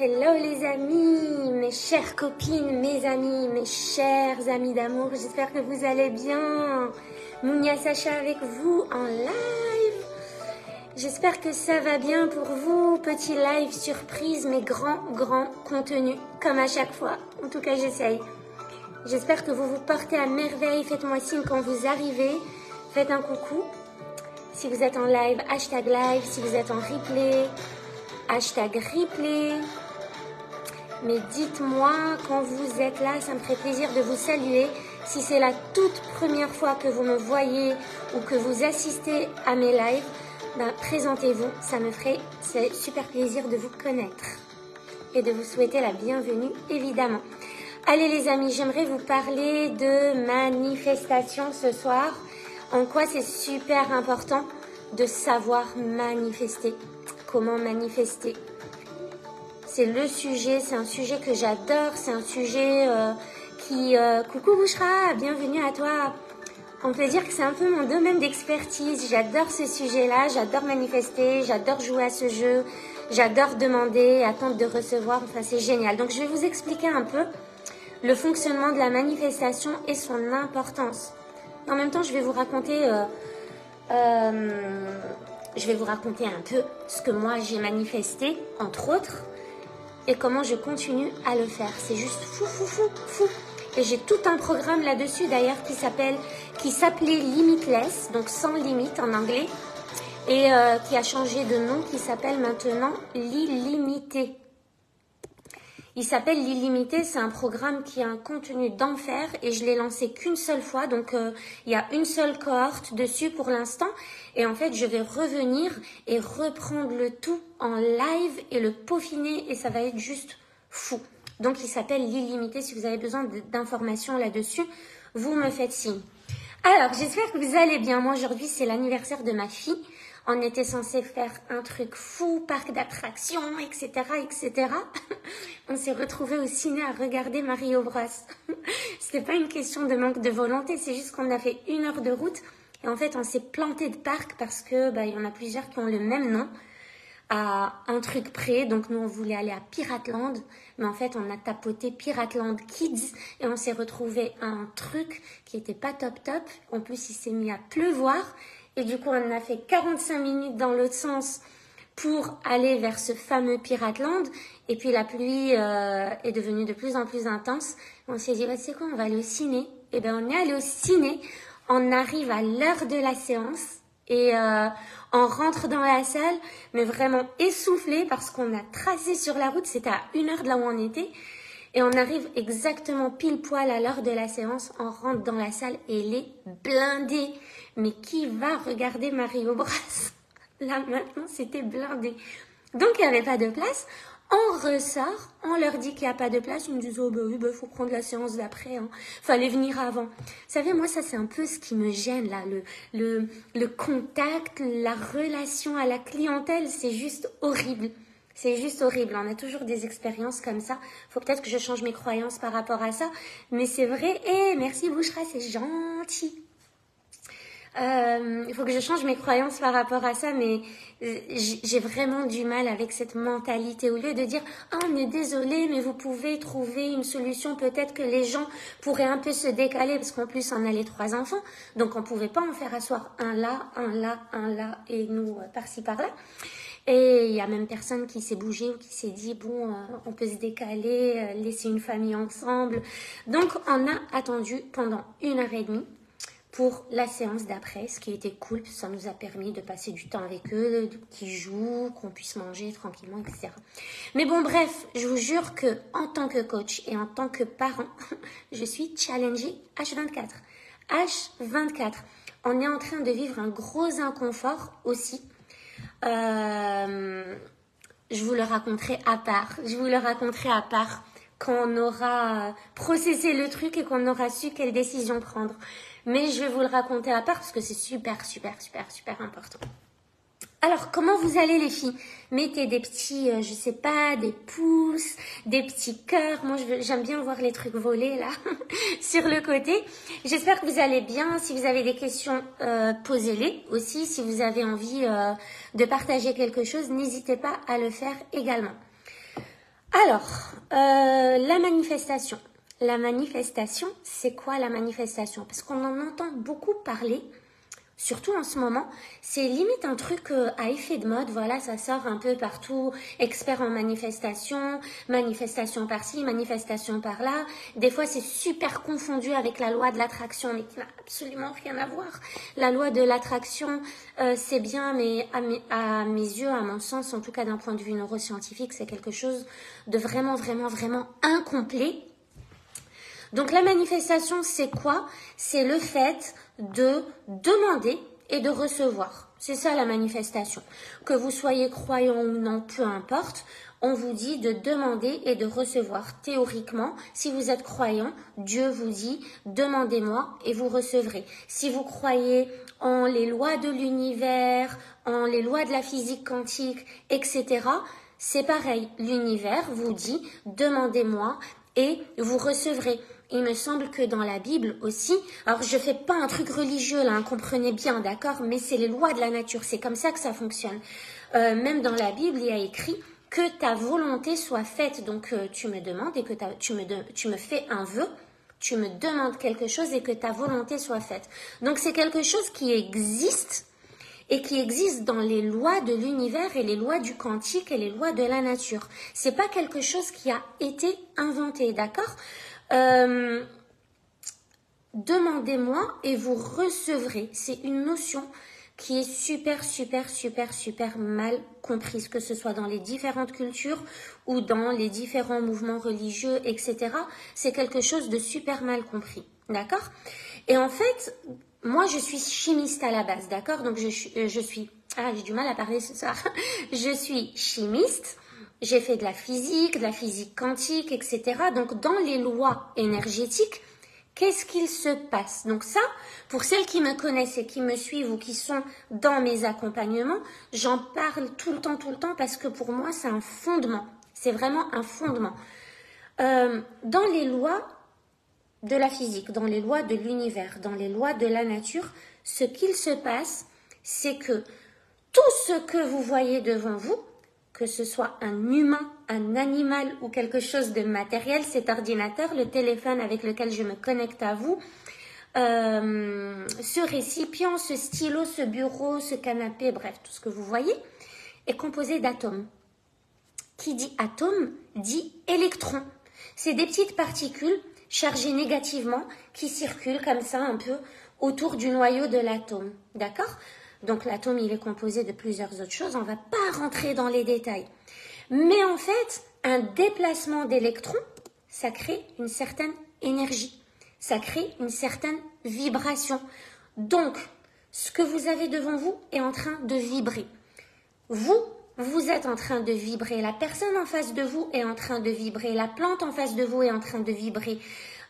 Hello les amis, mes chères copines, mes amis, mes chers amis d'amour, j'espère que vous allez bien. Mounia Sacha avec vous en live. J'espère que ça va bien pour vous. Petit live surprise, mais grand contenu, comme à chaque fois. En tout cas, j'essaye. J'espère que vous vous portez à merveille. Faites-moi signe quand vous arrivez. Faites un coucou. Si vous êtes en live, hashtag live. Si vous êtes en replay, hashtag replay. Mais dites-moi quand vous êtes là, ça me ferait plaisir de vous saluer. Si c'est la toute première fois que vous me voyez ou que vous assistez à mes lives, ben, présentez-vous, ça me ferait super plaisir de vous connaître et de vous souhaiter la bienvenue évidemment. Allez les amis, j'aimerais vous parler de manifestation ce soir. En quoi c'est super important de savoir manifester. Comment manifester. C'est le sujet, c'est un sujet que j'adore, c'est un sujet coucou Bouchra, bienvenue à toi. On peut dire que c'est un peu mon domaine d'expertise, j'adore ce sujet-là, j'adore manifester, j'adore jouer à ce jeu, j'adore demander, attendre de recevoir, enfin c'est génial. Donc je vais vous expliquer un peu le fonctionnement de la manifestation et son importance. En même temps, je vais vous raconter un peu ce que moi j'ai manifesté, entre autres. Et comment je continue à le faire. C'est juste fou. Et j'ai tout un programme là-dessus d'ailleurs qui s'appelait Limitless, donc sans limite en anglais, et qui a changé de nom, qui s'appelle maintenant l'Illimité. Il s'appelle l'Illimité, c'est un programme qui a un contenu d'enfer et je l'ai lancé qu'une seule fois, donc il y a une seule cohorte dessus pour l'instant. Et en fait, je vais revenir et reprendre le tout en live et le peaufiner et ça va être juste fou. Donc, il s'appelle l'Illimité. Si vous avez besoin d'informations là-dessus, vous me faites signe. Alors, j'espère que vous allez bien. Moi, aujourd'hui, c'est l'anniversaire de ma fille. On était censé faire un truc fou, parc d'attractions, etc., etc. On s'est retrouvés au ciné à regarder Mario Bros. C'était pas une question de manque de volonté, c'est juste qu'on a fait 1 heure de route. Et en fait, on s'est planté de parc parce que il y en a plusieurs qui ont le même nom à un truc près. Donc nous, on voulait aller à Piratland, mais en fait, on a tapoté Piratland Kids et on s'est retrouvé à un truc qui était pas top. En plus, il s'est mis à pleuvoir et du coup, on a fait 45 minutes dans l'autre sens pour aller vers ce fameux Piratland. Et puis la pluie est devenue de plus en plus intense. On s'est dit, c'est quoi, on va aller au ciné. Et on est allé au ciné. On arrive à l'heure de la séance et on rentre dans la salle, mais vraiment essoufflé parce qu'on a tracé sur la route. C'était à 1 heure de là où on était. Et on arrive exactement pile poil à l'heure de la séance. On rentre dans la salle et elle est blindée. Mais qui va regarder Mario Bros? Là maintenant, c'était blindé. Donc il n'y avait pas de place. On ressort, on leur dit qu'il n'y a pas de place. Ils me disent, faut prendre la séance d'après. Fallait venir avant. Vous savez, moi, ça, c'est un peu ce qui me gêne, là. Le contact, la relation à la clientèle, c'est juste horrible. C'est juste horrible. On a toujours des expériences comme ça. Faut peut-être que je change mes croyances par rapport à ça. Mais c'est vrai. Merci Bouchra, c'est gentil. Il faut que je change mes croyances par rapport à ça, mais j'ai vraiment du mal avec cette mentalité. Au lieu de dire on est désolé, mais vous pouvez trouver une solution, peut-être que les gens pourraient un peu se décaler, parce qu'en plus on a les 3 enfants, donc on pouvait pas en faire asseoir un là, et nous par-ci par-là. Et il y a même personne qui s'est bougé ou qui s'est dit on peut se décaler, laisser une famille ensemble. Donc on a attendu pendant 1 heure et demie pour la séance d'après, ce qui était cool, ça nous a permis de passer du temps avec eux, qu'ils jouent, qu'on puisse manger tranquillement, etc. Mais bon, bref, je vous jure que en tant que coach et en tant que parent, je suis challengée H24. H24. On est en train de vivre un gros inconfort aussi. Je vous le raconterai à part. Quand on aura processé le truc et qu'on aura su quelle décision prendre. Mais je vais vous le raconter à part parce que c'est super important. Alors, comment vous allez les filles? Mettez des petits, je sais pas, des pouces, des petits cœurs. Moi, j'aime bien voir les trucs voler là, sur le côté. J'espère que vous allez bien. Si vous avez des questions, posez-les aussi. Si vous avez envie de partager quelque chose, n'hésitez pas à le faire également. Alors, la manifestation. La manifestation, c'est quoi la manifestation? Parce qu'on en entend beaucoup parler, surtout en ce moment. C'est limite un truc à effet de mode. Voilà, ça sort un peu partout. Expert en manifestation, manifestation par-ci, manifestation par-là. Des fois, c'est super confondu avec la loi de l'attraction, mais qui n'a absolument rien à voir. La loi de l'attraction, c'est bien, mais à mes yeux, à mon sens, en tout cas d'un point de vue neuroscientifique, c'est quelque chose de vraiment, vraiment, vraiment incomplet. Donc la manifestation, c'est quoi? C'est le fait de demander et de recevoir. C'est ça la manifestation. Que vous soyez croyant ou non, peu importe, on vous dit de demander et de recevoir. Théoriquement, si vous êtes croyant, Dieu vous dit « Demandez-moi et vous recevrez ». Si vous croyez en les lois de l'univers, en les lois de la physique quantique, etc., c'est pareil. L'univers vous dit « Demandez-moi et vous recevrez ». Il me semble que dans la Bible aussi, alors je fais pas un truc religieux là, hein, comprenez bien, d'accord, mais c'est les lois de la nature, c'est comme ça que ça fonctionne. Même dans la Bible, il y a écrit que ta volonté soit faite. Donc tu me demandes et que tu me fais un vœu, tu me demandes quelque chose et que ta volonté soit faite. Donc c'est quelque chose qui existe et qui existe dans les lois de l'univers et les lois du quantique et les lois de la nature. C'est pas quelque chose qui a été inventé, d'accord? Demandez-moi et vous recevrez. C'est une notion qui est super, super, super, super mal comprise, que ce soit dans les différentes cultures ou dans les différents mouvements religieux, etc. C'est quelque chose de super mal compris, d'accord? Et en fait, moi, je suis chimiste à la base, d'accord? Donc, j'ai du mal à parler ce soir. Je suis chimiste. J'ai fait de la physique quantique, etc. Donc, dans les lois énergétiques, qu'est-ce qu'il se passe? Donc ça, pour celles qui me connaissent et qui me suivent ou qui sont dans mes accompagnements, j'en parle tout le temps, parce que pour moi, c'est un fondement. C'est vraiment un fondement. Dans les lois de la physique, dans les lois de l'univers, dans les lois de la nature, ce qu'il se passe, c'est que tout ce que vous voyez devant vous, que ce soit un humain, un animal ou quelque chose de matériel, cet ordinateur, le téléphone avec lequel je me connecte à vous, ce récipient, ce stylo, ce bureau, ce canapé, bref, tout ce que vous voyez, est composé d'atomes. Qui dit atome dit électron. C'est des petites particules chargées négativement qui circulent comme ça un peu autour du noyau de l'atome. D'accord ? Donc l'atome, il est composé de plusieurs autres choses. On ne va pas rentrer dans les détails. Mais en fait, un déplacement d'électrons, ça crée une certaine énergie. Ça crée une certaine vibration. Donc, ce que vous avez devant vous est en train de vibrer. Vous êtes en train de vibrer. La personne en face de vous est en train de vibrer. La plante en face de vous est en train de vibrer.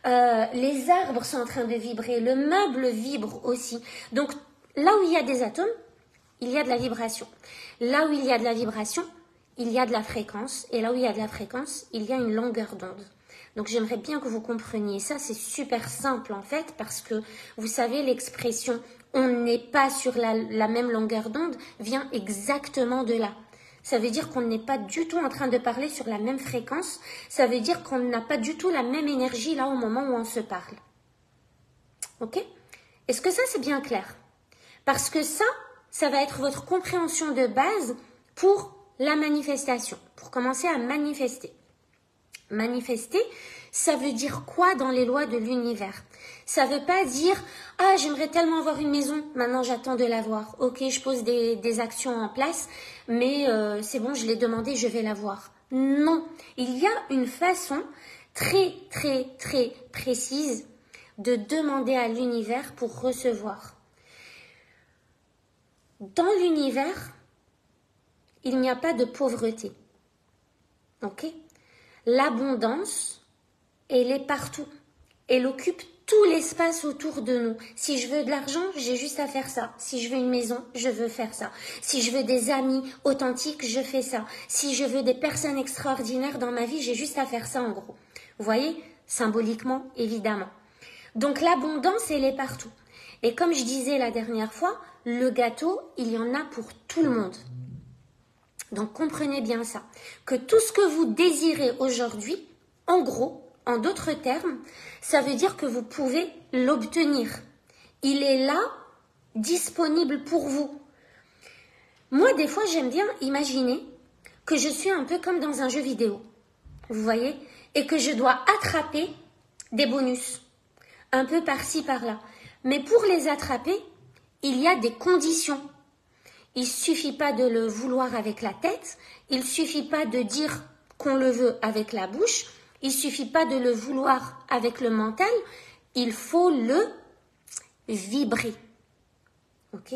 Les arbres sont en train de vibrer. Le meuble vibre aussi. Donc, là où il y a des atomes, il y a de la vibration. Là où il y a de la vibration, il y a de la fréquence. Et là où il y a de la fréquence, il y a une longueur d'onde. Donc, j'aimerais bien que vous compreniez ça. C'est super simple, en fait, parce que, vous savez, l'expression « on n'est pas sur la même longueur d'onde » vient exactement de là. Ça veut dire qu'on n'est pas du tout en train de parler sur la même fréquence. Ça veut dire qu'on n'a pas du tout la même énergie là au moment où on se parle. Ok ? Est-ce que ça, c'est bien clair ? Parce que ça va être votre compréhension de base pour la manifestation, pour commencer à manifester. Manifester, ça veut dire quoi dans les lois de l'univers? Ça veut pas dire « Ah, j'aimerais tellement avoir une maison, maintenant j'attends de l'avoir. Ok, je pose des actions en place, mais c'est bon, je l'ai demandé, je vais l'avoir. » Non, il y a une façon très, très, très précise de demander à l'univers pour recevoir. Dans l'univers, il n'y a pas de pauvreté. Ok? L'abondance, elle est partout. Elle occupe tout l'espace autour de nous. Si je veux de l'argent, j'ai juste à faire ça. Si je veux une maison, je veux faire ça. Si je veux des amis authentiques, je fais ça. Si je veux des personnes extraordinaires dans ma vie, j'ai juste à faire ça en gros. Vous voyez? Symboliquement, évidemment. Donc l'abondance, elle est partout. Et comme je disais la dernière fois, le gâteau, il y en a pour tout le monde. Donc comprenez bien ça, que tout ce que vous désirez aujourd'hui, en gros, en d'autres termes, ça veut dire que vous pouvez l'obtenir. Il est là, disponible pour vous. Moi, des fois, j'aime bien imaginer que je suis un peu comme dans un jeu vidéo, vous voyez, et que je dois attraper des bonus, un peu par-ci, par-là. Mais pour les attraper, il y a des conditions. Il ne suffit pas de le vouloir avec la tête, il ne suffit pas de dire qu'on le veut avec la bouche, il ne suffit pas de le vouloir avec le mental, il faut le vibrer. Ok?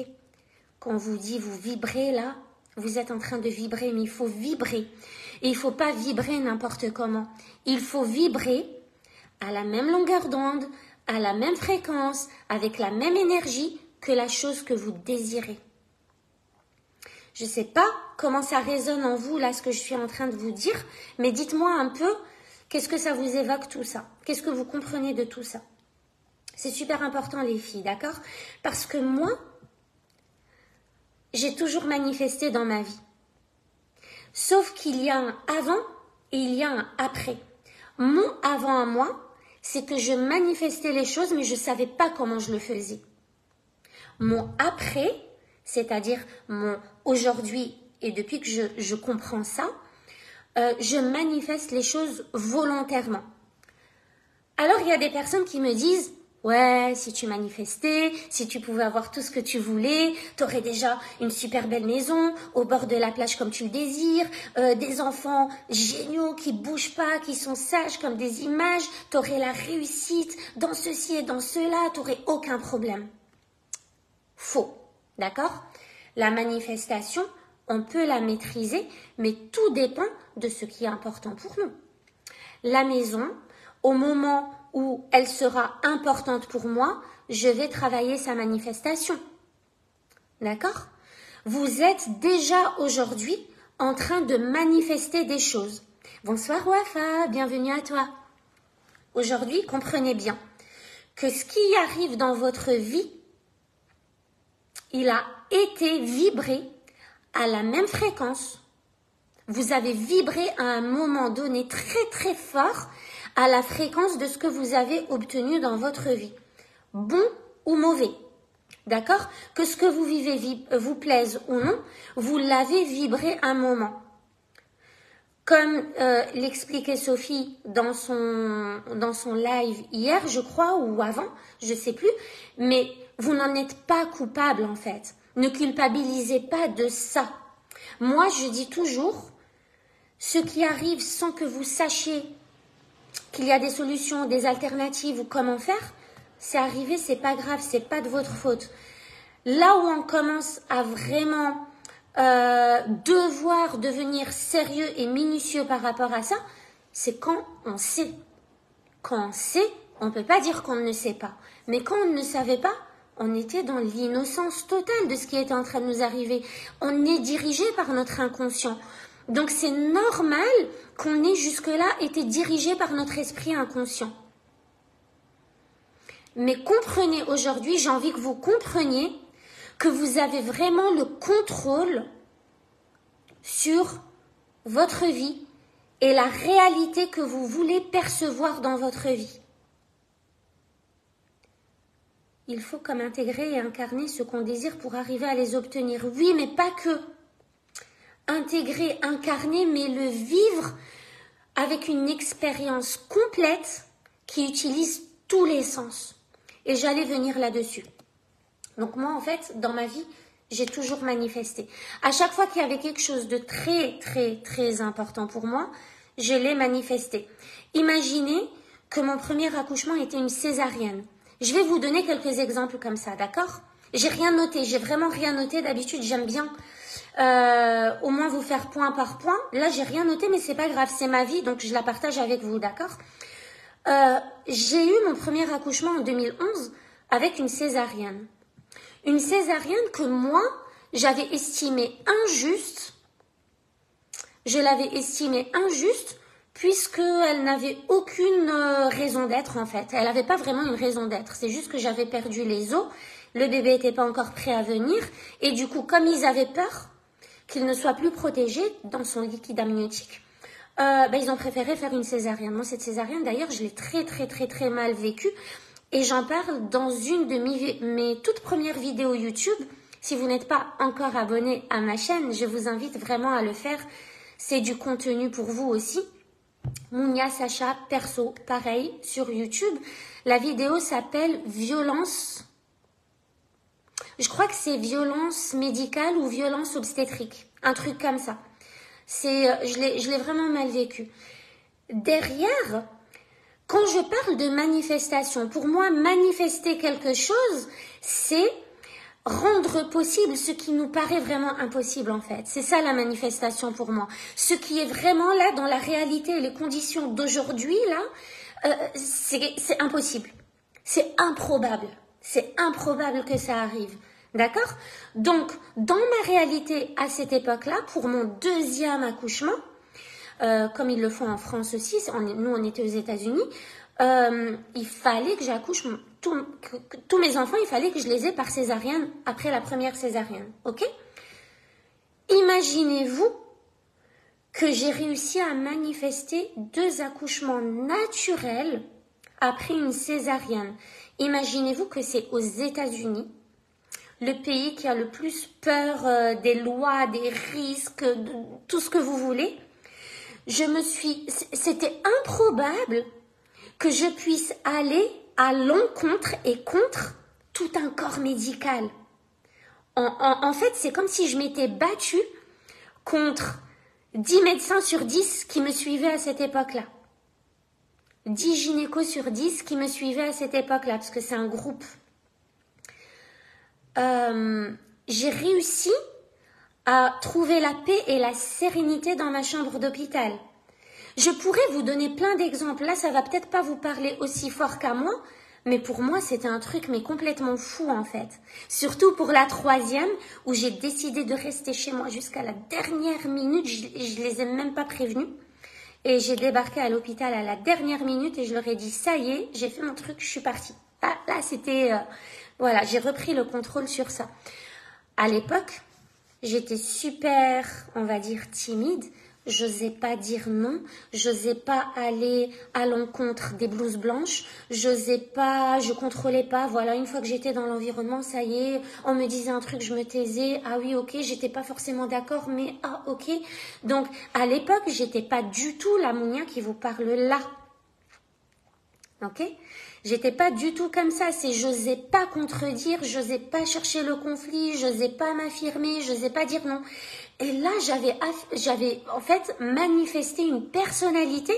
Quand on vous dit vous vibrez là, vous êtes en train de vibrer, mais il faut vibrer. Et il ne faut pas vibrer n'importe comment. Il faut vibrer à la même longueur d'onde, à la même fréquence, avec la même énergie que la chose que vous désirez. Je ne sais pas comment ça résonne en vous, là, ce que je suis en train de vous dire, mais dites-moi un peu, qu'est-ce que ça vous évoque tout ça? Qu'est-ce que vous comprenez de tout ça? C'est super important, les filles, d'accord? Parce que moi, j'ai toujours manifesté dans ma vie. Sauf qu'il y a un avant et il y a un après. Mon avant à moi, c'est que je manifestais les choses, mais je ne savais pas comment je le faisais. Mon après, c'est-à-dire mon aujourd'hui, et depuis que je comprends ça, je manifeste les choses volontairement. Alors, il y a des personnes qui me disent « Ouais, si tu manifestais, si tu pouvais avoir tout ce que tu voulais, tu aurais déjà une super belle maison au bord de la plage comme tu le désires, des enfants géniaux qui bougent pas, qui sont sages comme des images, tu aurais la réussite dans ceci et dans cela, tu n'aurais aucun problème. » Faux, d'accord? La manifestation, on peut la maîtriser, mais tout dépend de ce qui est important pour nous. La maison, au moment où elle sera importante pour moi, je vais travailler sa manifestation. D'accord? Vous êtes déjà aujourd'hui en train de manifester des choses. Bonsoir Wafa, bienvenue à toi. Aujourd'hui, comprenez bien que ce qui arrive dans votre vie, il a été vibré à la même fréquence. Vous avez vibré à un moment donné très très fort à la fréquence de ce que vous avez obtenu dans votre vie. Bon ou mauvais. D'accord? Que ce que vous vivez vous plaise ou non, vous l'avez vibré un moment. Comme l'expliquait Sophie dans son live hier, je crois, ou avant, je ne sais plus, mais vous n'en êtes pas coupable en fait. Ne culpabilisez pas de ça. Moi, je dis toujours, ce qui arrive sans que vous sachiez qu'il y a des solutions, des alternatives ou comment faire, c'est arrivé, c'est pas grave, c'est pas de votre faute. Là où on commence à vraiment devoir devenir sérieux et minutieux par rapport à ça, c'est quand on sait. Quand on sait, on ne peut pas dire qu'on ne sait pas. Mais quand on ne savait pas, on était dans l'innocence totale de ce qui était en train de nous arriver. On est dirigé par notre inconscient. Donc c'est normal qu'on ait jusque-là été dirigé par notre esprit inconscient. Mais comprenez aujourd'hui, j'ai envie que vous compreniez que vous avez vraiment le contrôle sur votre vie et la réalité que vous voulez percevoir dans votre vie. Il faut comme intégrer et incarner ce qu'on désire pour arriver à les obtenir. Oui, mais pas que. Intégrer, incarner, mais le vivre avec une expérience complète qui utilise tous les sens. Et j'allais venir là-dessus. Donc moi, en fait, dans ma vie, j'ai toujours manifesté. À chaque fois qu'il y avait quelque chose de très, très, très important pour moi, je l'ai manifesté. Imaginez que mon premier accouchement était une césarienne. Je vais vous donner quelques exemples comme ça, d'accord? J'ai rien noté, j'ai vraiment rien noté. D'habitude, j'aime bien au moins vous faire point par point. Là, j'ai rien noté, mais c'est pas grave, c'est ma vie, donc je la partage avec vous, d'accord? J'ai eu mon premier accouchement en 2011 avec une césarienne. Une césarienne que moi, j'avais estimée injuste. Je l'avais estimée injuste puisqu'elle n'avait aucune raison d'être en fait. Elle n'avait pas vraiment une raison d'être. C'est juste que j'avais perdu les os. Le bébé n'était pas encore prêt à venir. Et du coup, comme ils avaient peur qu'il ne soit plus protégé dans son liquide amniotique, ils ont préféré faire une césarienne. Moi, cette césarienne, d'ailleurs, je l'ai très mal vécue. Et j'en parle dans une de mes toutes premières vidéos YouTube. Si vous n'êtes pas encore abonné à ma chaîne, je vous invite vraiment à le faire. C'est du contenu pour vous aussi. Mounia Sacha perso, pareil, sur YouTube. La vidéo s'appelle Violence. Je crois que c'est violence médicale ou violence obstétrique. Un truc comme ça. Je l'ai vraiment mal vécu. Derrière, quand je parle de manifestation, pour moi, manifester quelque chose, c'est rendre possible ce qui nous paraît vraiment impossible en fait. C'est ça la manifestation pour moi. Ce qui est vraiment là dans la réalité et les conditions d'aujourd'hui, là, c'est impossible. C'est improbable. C'est improbable que ça arrive. D'accord? Donc, dans ma réalité à cette époque-là, pour mon deuxième accouchement, comme ils le font en France aussi, nous on était aux États-Unis, il fallait que j'accouche tous mes enfants, il fallait que je les ai par césarienne après la première césarienne, ok? Imaginez-vous que j'ai réussi à manifester 2 accouchements naturels après une césarienne. Imaginez-vous que c'est aux États-Unis, le pays qui a le plus peur des lois, des risques, de tout ce que vous voulez. C'était improbable que je puisse aller à l'encontre et contre tout un corps médical. En fait, c'est comme si je m'étais battue contre 10 médecins sur 10 qui me suivaient à cette époque-là. 10 gynécos sur 10 qui me suivaient à cette époque-là, parce que c'est un groupe. J'ai réussi à trouver la paix et la sérénité dans ma chambre d'hôpital. Je pourrais vous donner plein d'exemples. Là, ça va peut-être pas vous parler aussi fort qu'à moi, mais pour moi, c'était un truc mais complètement fou en fait. Surtout pour la 3e, où j'ai décidé de rester chez moi jusqu'à la dernière minute. Je les ai même pas prévenus. Et j'ai débarqué à l'hôpital à la dernière minute et je leur ai dit, ça y est, j'ai fait mon truc, je suis partie. Là, c'était... voilà, j'ai repris le contrôle sur ça. À l'époque, j'étais super, on va dire, timide. J'osais pas dire non, j'osais pas aller à l'encontre des blouses blanches, je contrôlais pas, voilà, une fois que j'étais dans l'environnement, ça y est, on me disait un truc, je me taisais, ah oui, ok, j'étais pas forcément d'accord, mais ah ok. Donc, à l'époque, j'étais pas du tout la Mounia qui vous parle là. Ok? J'étais pas du tout comme ça, j'osais pas contredire, j'osais pas chercher le conflit, j'osais pas m'affirmer, j'osais pas dire non. Et là, j'avais en fait manifesté une personnalité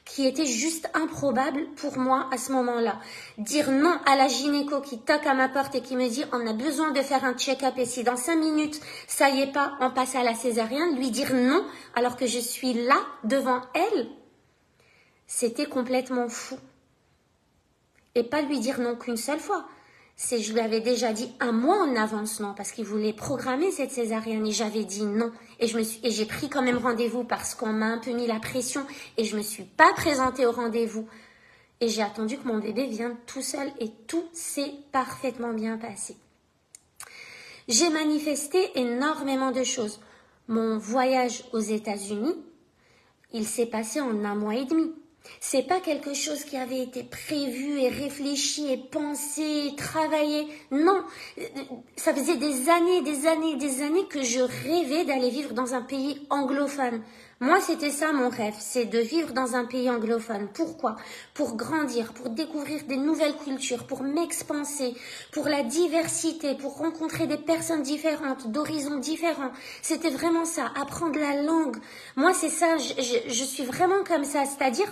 qui était juste improbable pour moi à ce moment-là. Dire non à la gynéco qui toque à ma porte et qui me dit on a besoin de faire un check-up et si dans 5 minutes ça y est pas, on passe à la césarienne, lui dire non alors que je suis là devant elle, c'était complètement fou. Et pas lui dire non qu'une seule fois. Je lui avais déjà dit un mois en avance non, parce qu'il voulait programmer cette césarienne et j'avais dit non. Et j'ai pris quand même rendez-vous parce qu'on m'a un peu mis la pression et je me suis pas présentée au rendez-vous. Et j'ai attendu que mon bébé vienne tout seul et tout s'est parfaitement bien passé. J'ai manifesté énormément de choses. Mon voyage aux États-Unis, il s'est passé en 1 mois et demi. C'est pas quelque chose qui avait été prévu et réfléchi et pensé, et travaillé. Non, ça faisait des années que je rêvais d'aller vivre dans un pays anglophone. Moi, c'était ça mon rêve, c'est de vivre dans un pays anglophone. Pourquoi? Pour grandir, pour découvrir des nouvelles cultures, pour m'expanser, pour la diversité, pour rencontrer des personnes différentes, d'horizons différents. C'était vraiment ça, apprendre la langue. Moi, c'est ça, je suis vraiment comme ça, c'est-à-dire...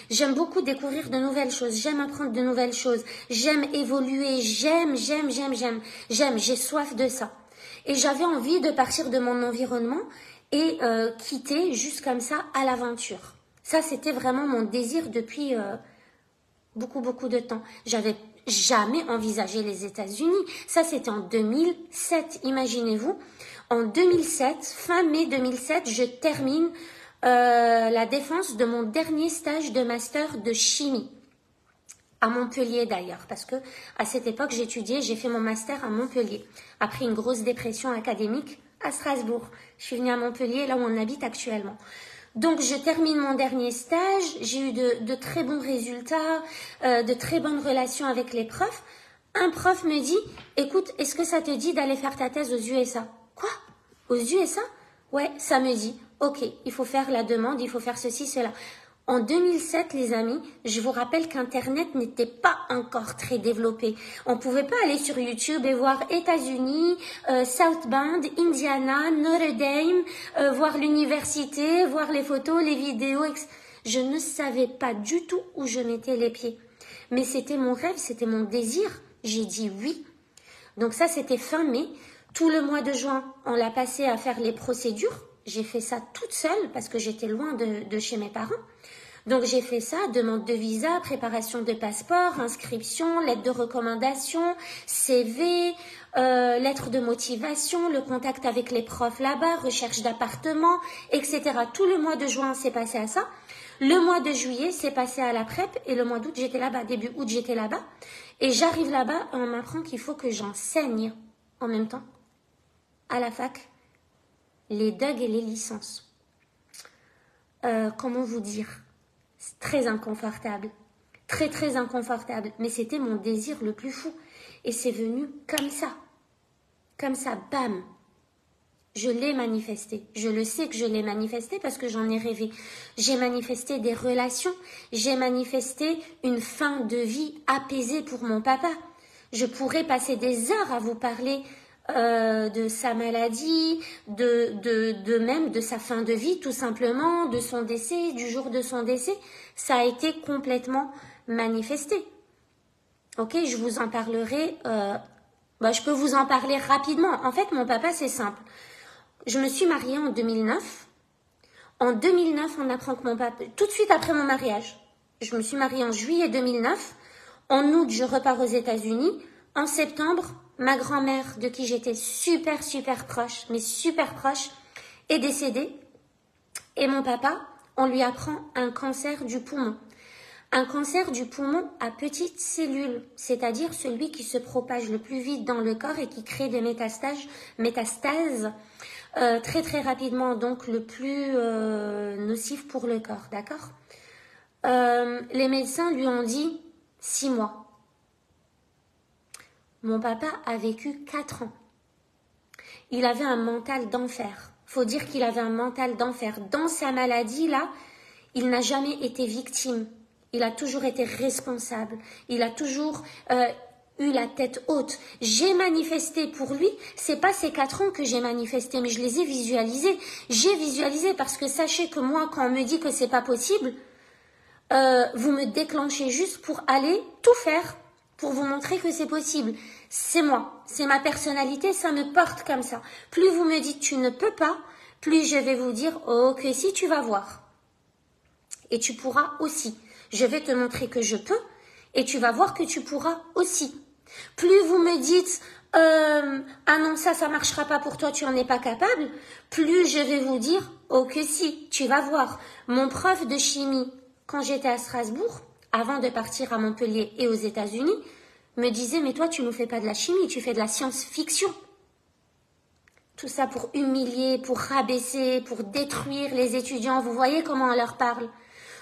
J'aime beaucoup découvrir de nouvelles choses, j'aime apprendre de nouvelles choses, j'aime évoluer, j'aime, j'ai soif de ça. Et j'avais envie de partir de mon environnement et quitter juste comme ça à l'aventure. Ça, c'était vraiment mon désir depuis beaucoup de temps. J'avais jamais envisagé les États-Unis. Ça, c'était en 2007, imaginez-vous. En 2007, fin mai 2007, je termine... la défense de mon dernier stage de master de chimie à Montpellier d'ailleurs parce que à cette époque j'ai fait mon master à Montpellier après une grosse dépression académique à Strasbourg. Je suis venue à Montpellier, là où on habite actuellement. Donc, je termine mon dernier stage. J'ai eu de très bons résultats, de très bonnes relations avec les profs. Un prof me dit, écoute, est-ce que ça te dit d'aller faire ta thèse aux USA? Quoi? Aux USA? Ouais, ça me dit. Ok, il faut faire la demande, il faut faire ceci, cela. En 2007, les amis, je vous rappelle qu'Internet n'était pas encore très développé. On ne pouvait pas aller sur YouTube et voir États-Unis, South Bend, Indiana, Notre Dame, voir l'université, voir les photos, les vidéos. Je ne savais pas du tout où je mettais les pieds. Mais c'était mon rêve, c'était mon désir. J'ai dit oui. Donc ça, c'était fin mai. Tout le mois de juin, on l'a passé à faire les procédures. J'ai fait ça toute seule parce que j'étais loin de chez mes parents. Donc j'ai fait ça, demande de visa, préparation de passeport, inscription, lettre de recommandation, CV, lettre de motivation, le contact avec les profs là-bas, recherche d'appartement, etc. Tout le mois de juin s'est passé à ça. Le mois de juillet s'est passé à la PrEP et le mois d'août j'étais là-bas, début août j'étais là-bas. Et j'arrive là-bas et on m'apprend qu'il faut que j'enseigne en même temps à la fac les DUG et les licences. Comment vous dire? C'est très inconfortable, très très inconfortable, mais c'était mon désir le plus fou. Et c'est venu comme ça, bam. Je l'ai manifesté, je le sais que je l'ai manifesté parce que j'en ai rêvé. J'ai manifesté des relations, j'ai manifesté une fin de vie apaisée pour mon papa. Je pourrais passer des heures à vous parler de sa maladie, même de sa fin de vie tout simplement, de son décès, du jour de son décès. Ça a été complètement manifesté. Ok, je vous en parlerai, je peux vous en parler rapidement. En fait, mon papa, c'est simple. Je me suis mariée en 2009. En 2009, on apprend que mon papa, tout de suite après mon mariage, je me suis mariée en juillet 2009. En août, je repars aux États-Unis. En septembre, ma grand-mère, de qui j'étais super proche, mais super proche, est décédée. Et mon papa, on lui apprend un cancer du poumon. Un cancer du poumon à petites cellules, c'est-à-dire celui qui se propage le plus vite dans le corps et qui crée des métastases très très rapidement, donc le plus nocif pour le corps, d'accord? Les médecins lui ont dit 6 mois. Mon papa a vécu 4 ans. Il avait un mental d'enfer. Faut dire qu'il avait un mental d'enfer. Dans sa maladie, là, il n'a jamais été victime. Il a toujours été responsable. Il a toujours eu la tête haute. J'ai manifesté pour lui. C'est pas ces 4 ans que j'ai manifesté, mais je les ai visualisés. J'ai visualisé parce que sachez que moi, quand on me dit que c'est pas possible, vous me déclenchez juste pour aller tout faire pour vous montrer que c'est possible. C'est moi, c'est ma personnalité, ça me porte comme ça. Plus vous me dites tu ne peux pas, plus je vais vous dire oh que si tu vas voir. Et tu pourras aussi. Je vais te montrer que je peux et tu vas voir que tu pourras aussi. Plus vous me dites ah non ça marchera pas pour toi, tu en es pas capable, plus je vais vous dire oh que si, tu vas voir. Mon prof de chimie, quand j'étais à Strasbourg, avant de partir à Montpellier et aux États-Unis, me disait mais toi tu ne fais pas de la chimie, tu fais de la science-fiction. Tout ça pour humilier, pour rabaisser, pour détruire les étudiants. Vous voyez comment on leur parle.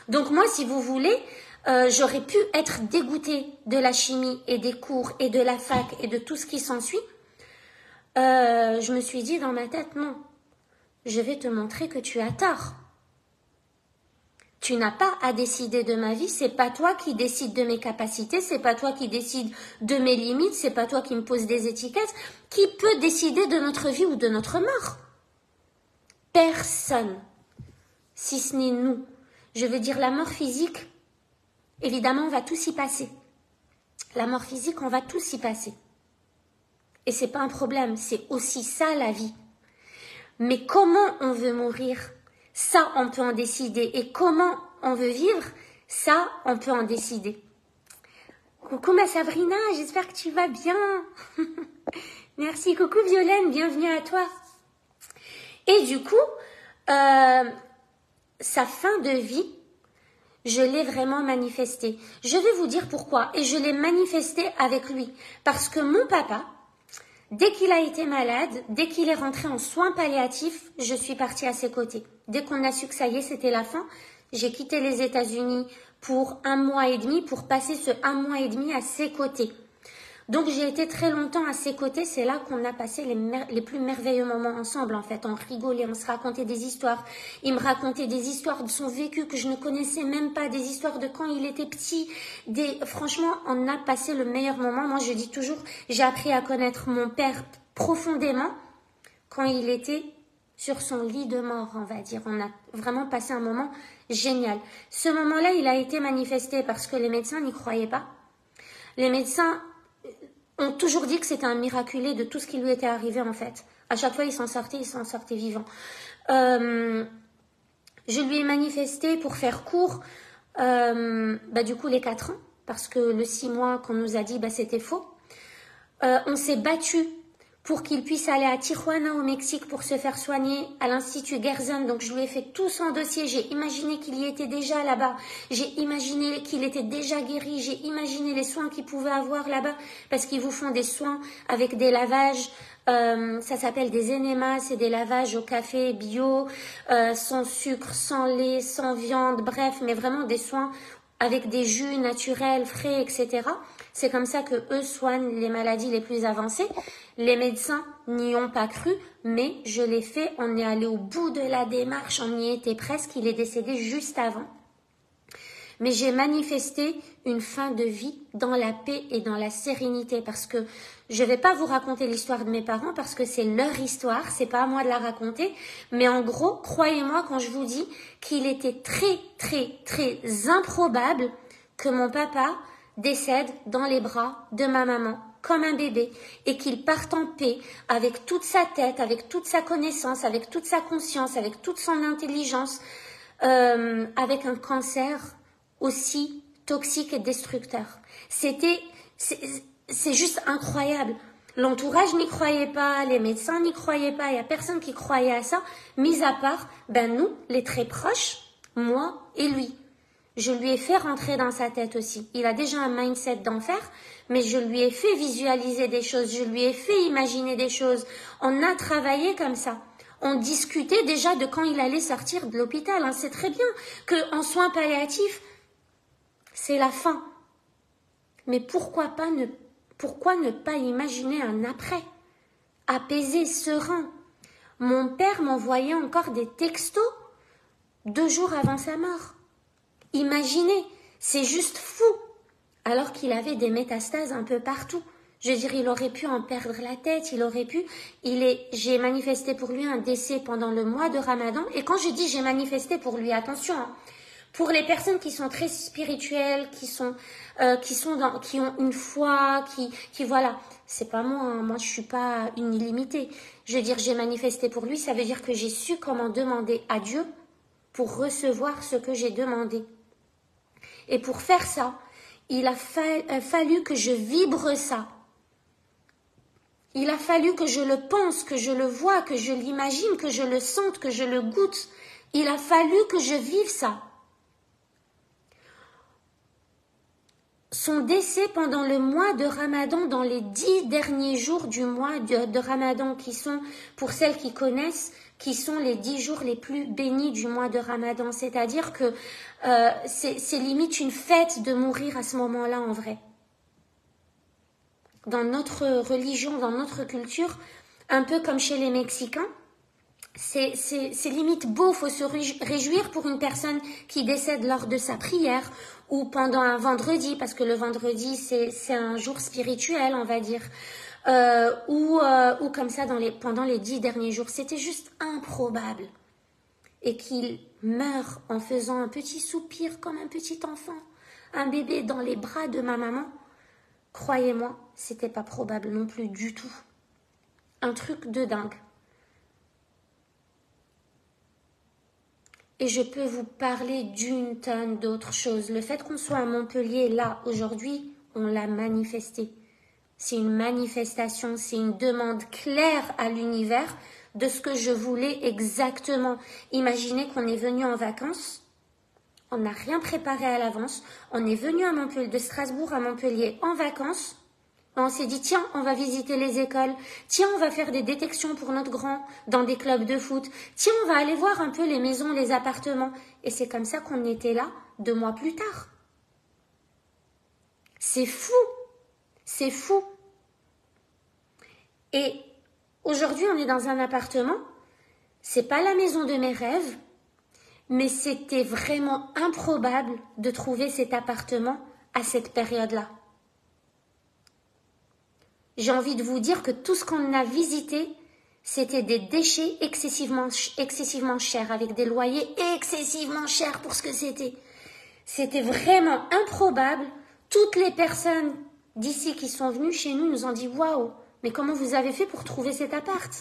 Donc moi, si vous voulez, j'aurais pu être dégoûtée de la chimie et des cours et de la fac et de tout ce qui s'ensuit. Je me suis dit dans ma tête, non, je vais te montrer que tu as tort. Tu n'as pas à décider de ma vie, c'est pas toi qui décide de mes capacités, c'est pas toi qui décide de mes limites, c'est pas toi qui me pose des étiquettes. Qui peut décider de notre vie ou de notre mort? Personne, si ce n'est nous. Je veux dire la mort physique, évidemment on va tous y passer. La mort physique, on va tous y passer. Et c'est pas un problème, c'est aussi ça la vie. Mais comment on veut mourir? Ça, on peut en décider. Et comment on veut vivre? Ça, on peut en décider. Coucou ma Sabrina, j'espère que tu vas bien. Merci. Coucou Violaine, bienvenue à toi. Et du coup, sa fin de vie, je l'ai vraiment manifestée. Je vais vous dire pourquoi. Et je l'ai manifestée avec lui. Parce que mon papa, Dès qu'il a été malade, dès qu'il est rentré en soins palliatifs, je suis partie à ses côtés. Dès qu'on a su que ça y est, c'était la fin, j'ai quitté les États-Unis pour 1 mois et demi pour passer ce 1 mois et demi à ses côtés. Donc j'ai été très longtemps à ses côtés, c'est là qu'on a passé les plus merveilleux moments ensemble en fait. On rigolait, on se racontait des histoires. Il me racontait des histoires de son vécu que je ne connaissais même pas, des histoires de quand il était petit. Franchement, on a passé le meilleur moment. Moi je dis toujours, j'ai appris à connaître mon père profondément quand il était sur son lit de mort, on va dire. On a vraiment passé un moment génial. Ce moment-là, il a été manifesté parce que les médecins n'y croyaient pas. Les médecins ont toujours dit que c'était un miraculé de tout ce qui lui était arrivé en fait. À chaque fois, il s'en sortait vivant. Je lui ai manifesté pour faire court, du coup les 4 ans, parce que le 6 mois qu'on nous a dit, c'était faux. On s'est battu pour qu'il puisse aller à Tijuana au Mexique pour se faire soigner à l'Institut Gerson. Donc je lui ai fait tout son dossier, j'ai imaginé qu'il y était déjà là-bas, j'ai imaginé qu'il était déjà guéri, j'ai imaginé les soins qu'il pouvait avoir là-bas, parce qu'ils vous font des soins avec des lavages, ça s'appelle des enemas, c'est des lavages au café bio, sans sucre, sans lait, sans viande, bref, mais vraiment des soins avec des jus naturels, frais, etc. C'est comme ça que eux soignent les maladies les plus avancées. Les médecins n'y ont pas cru, mais je l'ai fait. On est allé au bout de la démarche, on y était presque. Il est décédé juste avant. Mais j'ai manifesté une fin de vie dans la paix et dans la sérénité, parce que je ne vais pas vous raconter l'histoire de mes parents parce que c'est leur histoire, c'est pas à moi de la raconter. Mais en gros, croyez-moi quand je vous dis qu'il était très, très, très improbable que mon papa décède dans les bras de ma maman comme un bébé et qu'il parte en paix avec toute sa tête, avec toute sa connaissance, avec toute sa conscience, avec toute son intelligence, avec un cancer aussi toxique et destructeur. C'est juste incroyable. L'entourage n'y croyait pas, les médecins n'y croyaient pas, il n'y a personne qui croyait à ça, mis à part, nous, les très proches, moi et lui. Je lui ai fait rentrer dans sa tête aussi. Il a déjà un mindset d'enfer, mais je lui ai fait visualiser des choses, je lui ai fait imaginer des choses. On a travaillé comme ça. On discutait déjà de quand il allait sortir de l'hôpital. On sait très bien qu'en soins palliatifs, c'est la fin. Mais pourquoi ne pas imaginer un après? Apaisé, serein. Mon père m'envoyait encore des textos 2 jours avant sa mort. Imaginez, c'est juste fou. Alors qu'il avait des métastases un peu partout. Je veux dire, il aurait pu en perdre la tête, j'ai manifesté pour lui un décès pendant le mois de Ramadan. Et quand je dis j'ai manifesté pour lui, attention, pour les personnes qui sont très spirituelles, qui ont une foi, qui voilà, c'est pas moi, hein. Moi je suis pas une illimitée. Je veux dire, j'ai manifesté pour lui, ça veut dire que j'ai su comment demander à Dieu pour recevoir ce que j'ai demandé. Et pour faire ça, il a fallu que je vibre ça. Il a fallu que je le pense, que je le vois, que je l'imagine, que je le sente, que je le goûte. Il a fallu que je vive ça. Son décès pendant le mois de Ramadan, dans les 10 derniers jours du mois de Ramadan, qui sont, pour celles qui connaissent, qui sont les 10 jours les plus bénis du mois de Ramadan. C'est-à-dire que c'est limite une fête de mourir à ce moment-là en vrai. Dans notre religion, dans notre culture, un peu comme chez les Mexicains, c'est limite beau, il faut se réjouir pour une personne qui décède lors de sa prière ou pendant un vendredi, parce que le vendredi c'est un jour spirituel, on va dire, ou comme ça pendant les 10 derniers jours. C'était juste improbable. Et qu'il meure en faisant un petit soupir comme un petit enfant, un bébé dans les bras de ma maman, croyez-moi, c'était pas probable non plus du tout. Un truc de dingue. Et je peux vous parler d'une tonne d'autres choses. Le fait qu'on soit à Montpellier, là, aujourd'hui, on l'a manifesté. C'est une manifestation, c'est une demande claire à l'univers de ce que je voulais exactement. Imaginez qu'on est venu en vacances, on n'a rien préparé à l'avance, on est venu à Montpellier, de Strasbourg à Montpellier en vacances, On s'est dit, tiens, on va visiter les écoles. Tiens, on va faire des détections pour notre grand dans des clubs de foot. Tiens, on va aller voir un peu les maisons, les appartements. Et c'est comme ça qu'on était là 2 mois plus tard. C'est fou. C'est fou. Et aujourd'hui, on est dans un appartement. C'est pas la maison de mes rêves, mais c'était vraiment improbable de trouver cet appartement à cette période-là. J'ai envie de vous dire que tout ce qu'on a visité, c'était des déchets excessivement chers, avec des loyers excessivement chers pour ce que c'était. C'était vraiment improbable. Toutes les personnes d'ici qui sont venues chez nous nous ont dit « Waouh, mais comment vous avez fait pour trouver cet appart ?»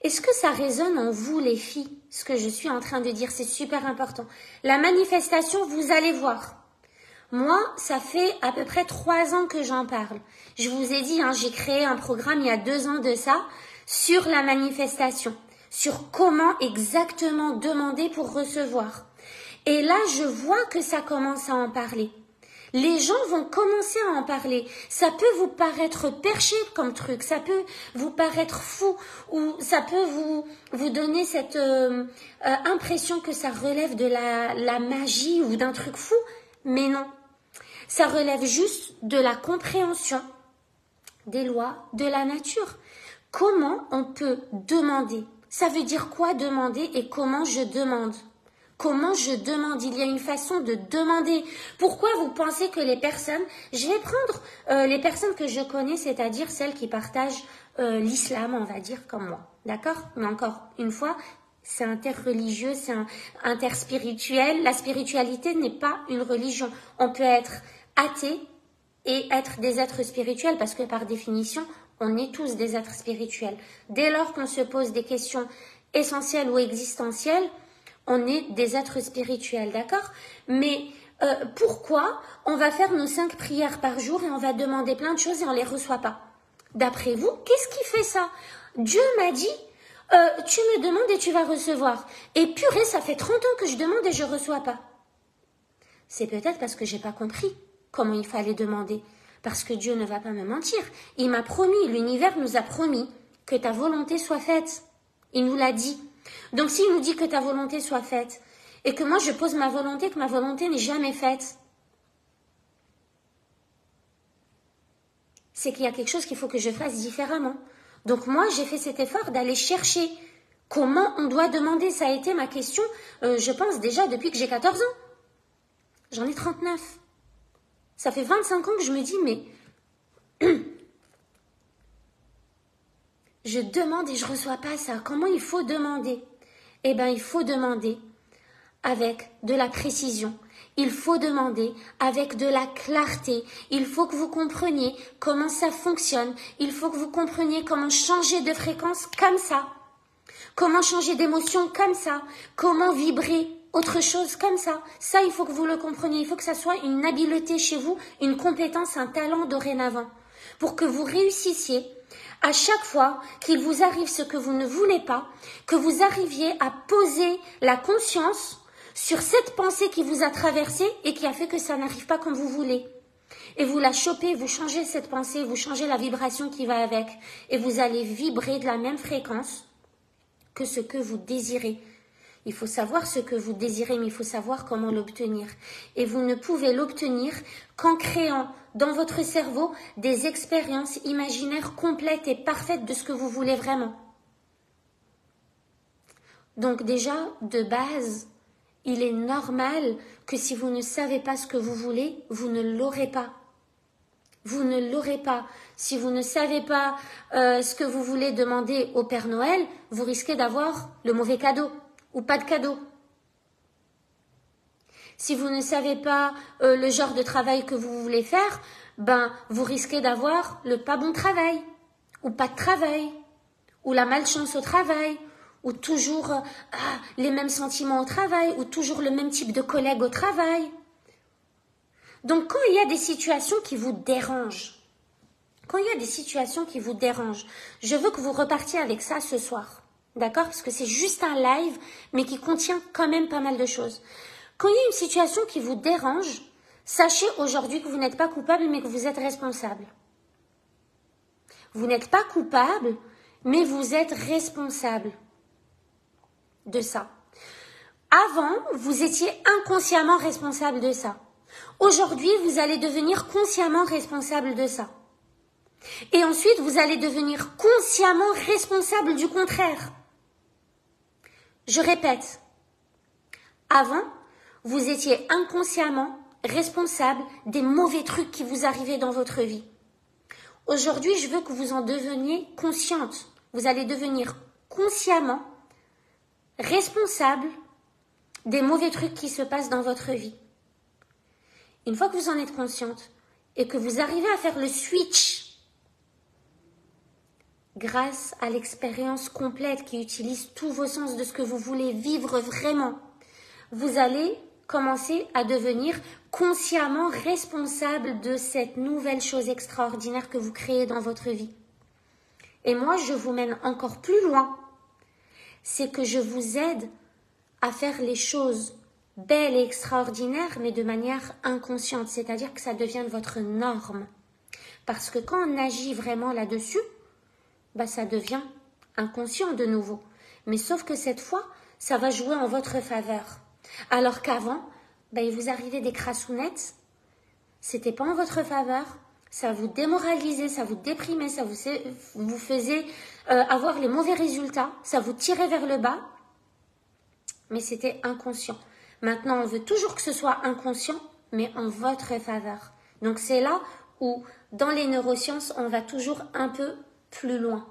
Est-ce que ça résonne en vous, les filles? Ce que je suis en train de dire, c'est super important. La manifestation, vous allez voir. Moi, ça fait à peu près 3 ans que j'en parle. Je vous ai dit, j'ai créé un programme il y a 2 ans de ça sur la manifestation, sur comment exactement demander pour recevoir. Et là, je vois que ça commence à en parler. Les gens vont commencer à en parler. Ça peut vous paraître perché comme truc, ça peut vous paraître fou, ou ça peut vous donner cette impression que ça relève de la magie ou d'un truc fou, mais non. Ça relève juste de la compréhension des lois de la nature. Comment on peut demander? Ça veut dire quoi demander et comment je demande? Comment je demande? Il y a une façon de demander. Pourquoi vous pensez que les personnes... Je vais prendre les personnes que je connais, c'est-à-dire celles qui partagent l'islam, on va dire, comme moi. D'accord? Mais encore une fois, c'est interreligieux, c'est interspirituel. La spiritualité n'est pas une religion. On peut être athée et être des êtres spirituels parce que par définition, on est tous des êtres spirituels. Dès lors qu'on se pose des questions essentielles ou existentielles, on est des êtres spirituels, d'accord? Mais pourquoi on va faire nos 5 prières par jour et on va demander plein de choses et on ne les reçoit pas? D'après vous, qu'est-ce qui fait ça? Dieu m'a dit, tu me demandes et tu vas recevoir. Et purée, ça fait 30 ans que je demande et je ne reçois pas. C'est peut-être parce que je n'ai pas compris comment il fallait demander. Parce que Dieu ne va pas me mentir. Il m'a promis, l'univers nous a promis que ta volonté soit faite. Il nous l'a dit. Donc s'il nous dit que ta volonté soit faite, et que moi je pose ma volonté, que ma volonté n'est jamais faite, c'est qu'il y a quelque chose qu'il faut que je fasse différemment. Donc moi j'ai fait cet effort d'aller chercher comment on doit demander. Ça a été ma question, je pense déjà depuis que j'ai 14 ans. J'en ai 39. Ça fait 25 ans que je me dis, mais je demande et je ne reçois pas ça. Comment il faut demander? Eh bien, il faut demander avec de la précision. Il faut demander avec de la clarté. Il faut que vous compreniez comment ça fonctionne. Il faut que vous compreniez comment changer de fréquence comme ça. Comment changer d'émotion comme ça. Comment vibrer autre chose comme ça. Ça, il faut que vous le compreniez. Il faut que ça soit une habileté chez vous, une compétence, un talent dorénavant. Pour que vous réussissiez à chaque fois qu'il vous arrive ce que vous ne voulez pas, que vous arriviez à poser la conscience sur cette pensée qui vous a traversé et qui a fait que ça n'arrive pas comme vous voulez. Et vous la chopez, vous changez cette pensée, vous changez la vibration qui va avec. Et vous allez vibrer de la même fréquence que ce que vous désirez. Il faut savoir ce que vous désirez, mais il faut savoir comment l'obtenir. Et vous ne pouvez l'obtenir qu'en créant dans votre cerveau des expériences imaginaires complètes et parfaites de ce que vous voulez vraiment. Donc déjà, de base, il est normal que si vous ne savez pas ce que vous voulez, vous ne l'aurez pas. Vous ne l'aurez pas. Si vous ne savez pas ce que vous voulez demander au Père Noël, vous risquez d'avoir le mauvais cadeau ou pas de cadeau. Si vous ne savez pas le genre de travail que vous voulez faire, vous risquez d'avoir le pas bon travail, ou pas de travail, ou la malchance au travail, ou toujours les mêmes sentiments au travail, ou toujours le même type de collègue au travail. Donc quand il y a des situations qui vous dérangent, je veux que vous repartiez avec ça ce soir. D'accord? Parce que c'est juste un live, mais qui contient quand même pas mal de choses. Quand il y a une situation qui vous dérange, sachez aujourd'hui que vous n'êtes pas coupable, mais que vous êtes responsable. Vous n'êtes pas coupable, mais vous êtes responsable de ça. Avant, vous étiez inconsciemment responsable de ça. Aujourd'hui, vous allez devenir consciemment responsable de ça. Et ensuite, vous allez devenir consciemment responsable du contraire. Je répète, avant, vous étiez inconsciemment responsable des mauvais trucs qui vous arrivaient dans votre vie. Aujourd'hui, je veux que vous en deveniez consciente. Vous allez devenir consciemment responsable des mauvais trucs qui se passent dans votre vie. Une fois que vous en êtes consciente et que vous arrivez à faire le switch grâce à l'expérience complète qui utilise tous vos sens de ce que vous voulez vivre vraiment, vous allez commencer à devenir consciemment responsable de cette nouvelle chose extraordinaire que vous créez dans votre vie. Et moi, je vous mène encore plus loin. C'est que je vous aide à faire les choses belles et extraordinaires, mais de manière inconsciente. C'est-à-dire que ça devient votre norme. Parce que quand on agit vraiment là-dessus, ça devient inconscient de nouveau. Mais sauf que cette fois, ça va jouer en votre faveur. Alors qu'avant, il vous arrivait des crassounettes, c'était pas en votre faveur, ça vous démoralisait, ça vous déprimait, ça vous faisait avoir les mauvais résultats, ça vous tirait vers le bas, mais c'était inconscient. Maintenant, on veut toujours que ce soit inconscient, mais en votre faveur. Donc c'est là où, dans les neurosciences, on va toujours un peu plus loin.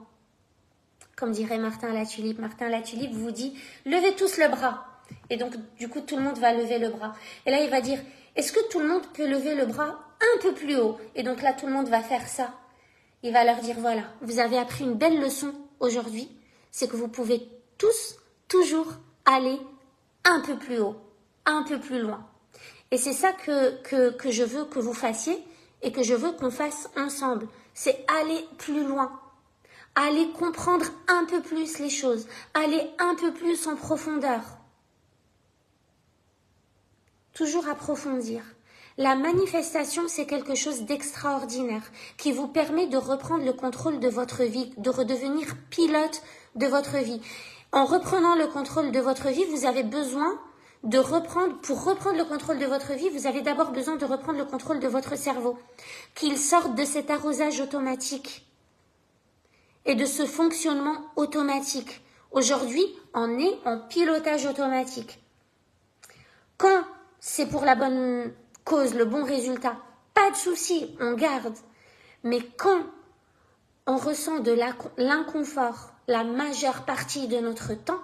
Comme dirait Martin Latulippe. Martin Latulippe vous dit « Levez tous le bras ». Et donc, du coup, tout le monde va lever le bras. Et là, il va dire « Est-ce que tout le monde peut lever le bras un peu plus haut ?» Et donc là, tout le monde va faire ça. Il va leur dire « Voilà, vous avez appris une belle leçon aujourd'hui. C'est que vous pouvez tous, toujours aller un peu plus haut, un peu plus loin. » Et c'est ça que je veux que vous fassiez et que je veux qu'on fasse ensemble. C'est aller plus loin. Aller comprendre un peu plus les choses. Aller un peu plus en profondeur. Toujours approfondir. La manifestation, c'est quelque chose d'extraordinaire qui vous permet de reprendre le contrôle de votre vie, de redevenir pilote de votre vie. En reprenant le contrôle de votre vie, vous avez besoin de reprendre, pour reprendre le contrôle de votre vie, vous avez d'abord besoin de reprendre le contrôle de votre cerveau, qu'il sorte de cet arrosage automatique et de ce fonctionnement automatique. Aujourd'hui, on est en pilotage automatique. Quand c'est pour la bonne cause, le bon résultat, pas de souci, on garde. Mais quand on ressent de l'inconfort la majeure partie de notre temps,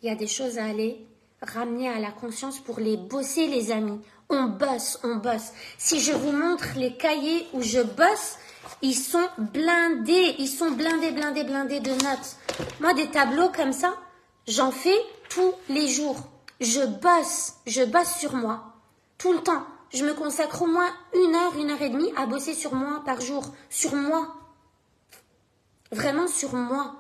il y a des choses à aller ramener à la conscience pour les bosser, les amis. On bosse, on bosse. Si je vous montre les cahiers où je bosse, ils sont blindés, blindés de notes. Moi, des tableaux comme ça, j'en fais tous les jours. Je bosse sur moi, tout le temps. Je me consacre au moins 1 heure, 1 heure et demie à bosser sur moi par jour. Sur moi. Vraiment sur moi.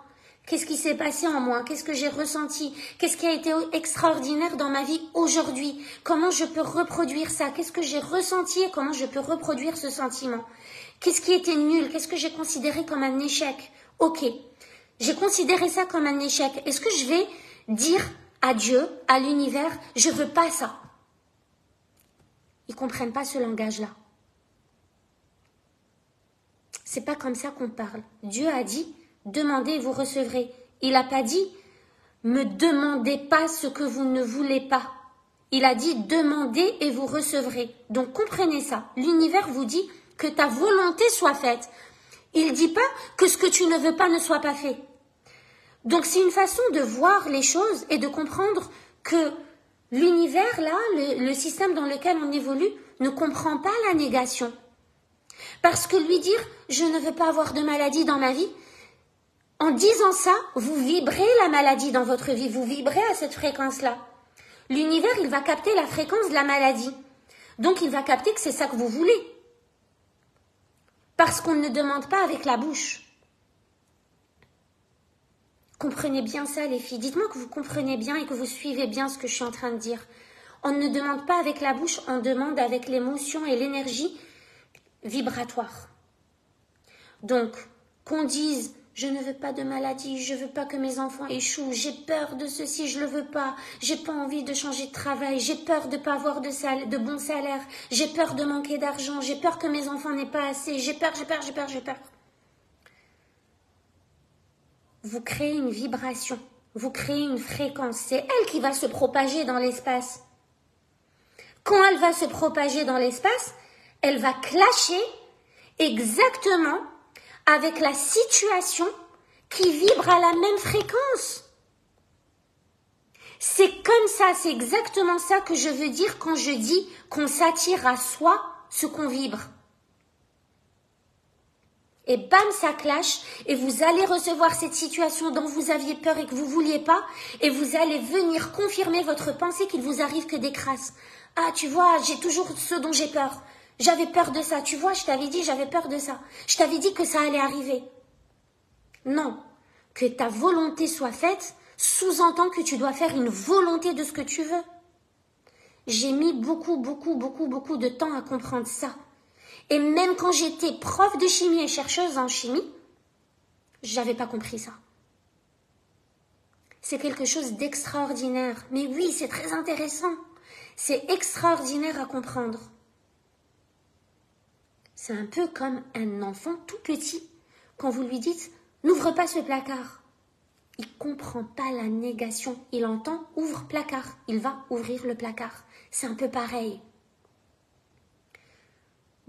Qu'est-ce qui s'est passé en moi? Qu'est-ce que j'ai ressenti? Qu'est-ce qui a été extraordinaire dans ma vie aujourd'hui? Comment je peux reproduire ça? Qu'est-ce que j'ai ressenti et comment je peux reproduire ce sentiment? Qu'est-ce qui était nul? Qu'est-ce que j'ai considéré comme un échec? Ok, j'ai considéré ça comme un échec. Est-ce que je vais dire à Dieu, à l'univers, je veux pas ça? Ils comprennent pas ce langage-là. C'est pas comme ça qu'on parle. Dieu a dit, demandez et vous recevrez. Il n'a pas dit, me demandez pas ce que vous ne voulez pas. Il a dit, demandez et vous recevrez. Donc comprenez ça. L'univers vous dit que ta volonté soit faite. Il dit pas que ce que tu ne veux pas ne soit pas fait. Donc c'est une façon de voir les choses et de comprendre que l'univers, là, le système dans lequel on évolue, ne comprend pas la négation. Parce que lui dire « je ne veux pas avoir de maladie dans ma vie », en disant ça, vous vibrez la maladie dans votre vie, vous vibrez à cette fréquence-là. L'univers, il va capter la fréquence de la maladie. Donc il va capter que c'est ça que vous voulez. Parce qu'on ne demande pas avec la bouche. Comprenez bien ça, les filles. Dites-moi que vous comprenez bien et que vous suivez bien ce que je suis en train de dire. On ne demande pas avec la bouche, on demande avec l'émotion et l'énergie vibratoire. Donc, qu'on dise, je ne veux pas de maladie, je ne veux pas que mes enfants échouent, j'ai peur de ceci, je ne le veux pas, j'ai pas envie de changer de travail, j'ai peur de ne pas avoir de bon salaire, j'ai peur de manquer d'argent, j'ai peur que mes enfants n'aient pas assez, j'ai peur. Vous créez une vibration, vous créez une fréquence, c'est elle qui va se propager dans l'espace. Quand elle va se propager dans l'espace, elle va clasher exactement avec la situation qui vibre à la même fréquence. C'est comme ça, c'est exactement ça que je veux dire quand je dis qu'on s'attire à soi ce qu'on vibre. Et bam, ça clash, et vous allez recevoir cette situation dont vous aviez peur et que vous vouliez pas, et vous allez venir confirmer votre pensée qu'il vous arrive que des crasses. Ah, tu vois, j'ai toujours ce dont j'ai peur. J'avais peur de ça, tu vois, je t'avais dit, j'avais peur de ça. Je t'avais dit que ça allait arriver. Non, que ta volonté soit faite sous-entend que tu dois faire une volonté de ce que tu veux. J'ai mis beaucoup de temps à comprendre ça. Et même quand j'étais prof de chimie et chercheuse en chimie, j'avais pas compris ça. C'est quelque chose d'extraordinaire. Mais oui, c'est très intéressant. C'est extraordinaire à comprendre. C'est un peu comme un enfant tout petit. Quand vous lui dites « n'ouvre pas ce placard », il ne comprend pas la négation. Il entend « ouvre placard », il va ouvrir le placard. C'est un peu pareil.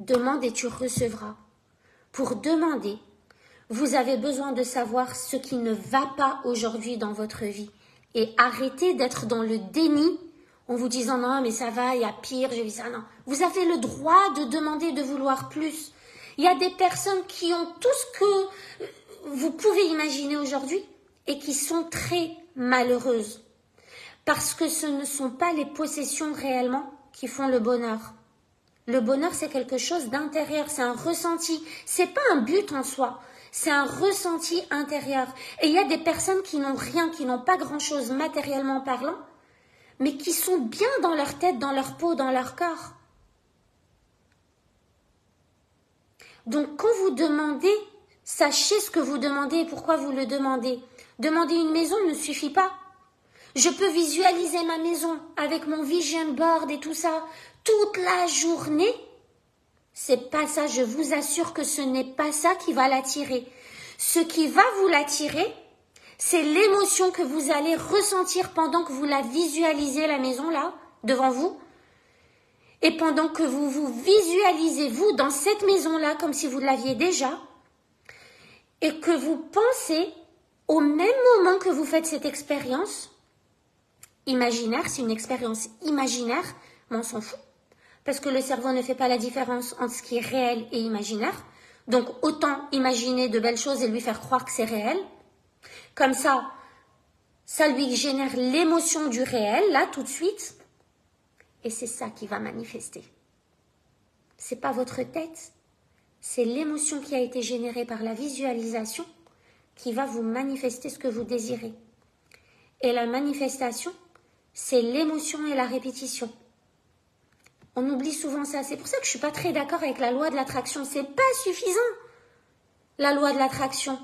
Demande et tu recevras. Pour demander, vous avez besoin de savoir ce qui ne va pas aujourd'hui dans votre vie. Et arrêtez d'être dans le déni en vous disant non mais ça va, il y a pire, j'ai vu ça. Non, vous avez le droit de demander, de vouloir plus. Il y a des personnes qui ont tout ce que vous pouvez imaginer aujourd'hui et qui sont très malheureuses. Parce que ce ne sont pas les possessions réellement qui font le bonheur. Le bonheur, c'est quelque chose d'intérieur, c'est un ressenti. C'est pas un but en soi, c'est un ressenti intérieur. Et il y a des personnes qui n'ont rien, qui n'ont pas grand-chose matériellement parlant, mais qui sont bien dans leur tête, dans leur peau, dans leur corps. Donc quand vous demandez, sachez ce que vous demandez et pourquoi vous le demandez. Demander une maison ne suffit pas. Je peux visualiser ma maison avec mon vision board et tout ça toute la journée. C'est pas ça, je vous assure que ce n'est pas ça qui va l'attirer. Ce qui va vous l'attirer, c'est l'émotion que vous allez ressentir pendant que vous la visualisez, la maison là, devant vous. Et pendant que vous vous visualisez, vous, dans cette maison-là, comme si vous l'aviez déjà, et que vous pensez, au même moment que vous faites cette expérience, imaginaire, c'est une expérience imaginaire, mais on s'en fout. Parce que le cerveau ne fait pas la différence entre ce qui est réel et imaginaire. Donc, autant imaginer de belles choses et lui faire croire que c'est réel. Comme ça lui génère l'émotion du réel, là, tout de suite. Et c'est ça qui va manifester. C'est pas votre tête, c'est l'émotion qui a été générée par la visualisation qui va vous manifester ce que vous désirez. Et la manifestation, c'est l'émotion et la répétition. On oublie souvent ça. C'est pour ça que je suis pas très d'accord avec la loi de l'attraction. C'est pas suffisant, la loi de l'attraction.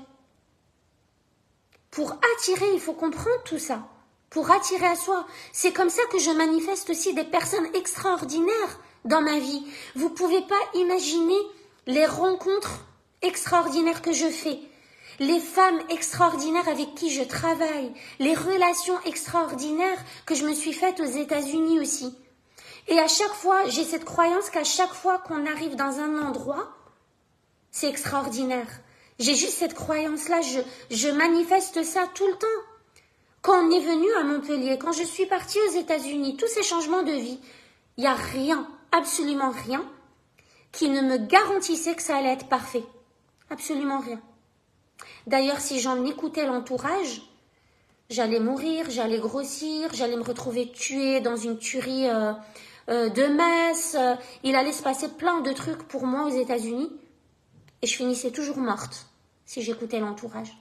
Pour attirer, il faut comprendre tout ça. Pour attirer à soi. C'est comme ça que je manifeste aussi des personnes extraordinaires dans ma vie. Vous pouvez pas imaginer les rencontres extraordinaires que je fais. Les femmes extraordinaires avec qui je travaille. Les relations extraordinaires que je me suis faites aux États-Unis aussi. Et à chaque fois, j'ai cette croyance qu'à chaque fois qu'on arrive dans un endroit, c'est extraordinaire. J'ai juste cette croyance-là, je manifeste ça tout le temps. Quand on est venu à Montpellier, quand je suis partie aux États-Unis, tous ces changements de vie, il n'y a rien, absolument rien, qui ne me garantissait que ça allait être parfait. Absolument rien. D'ailleurs, si j'en écoutais l'entourage, j'allais mourir, j'allais grossir, j'allais me retrouver tuée dans une tuerie de masse. Il allait se passer plein de trucs pour moi aux États-Unis. Et je finissais toujours morte si j'écoutais l'entourage.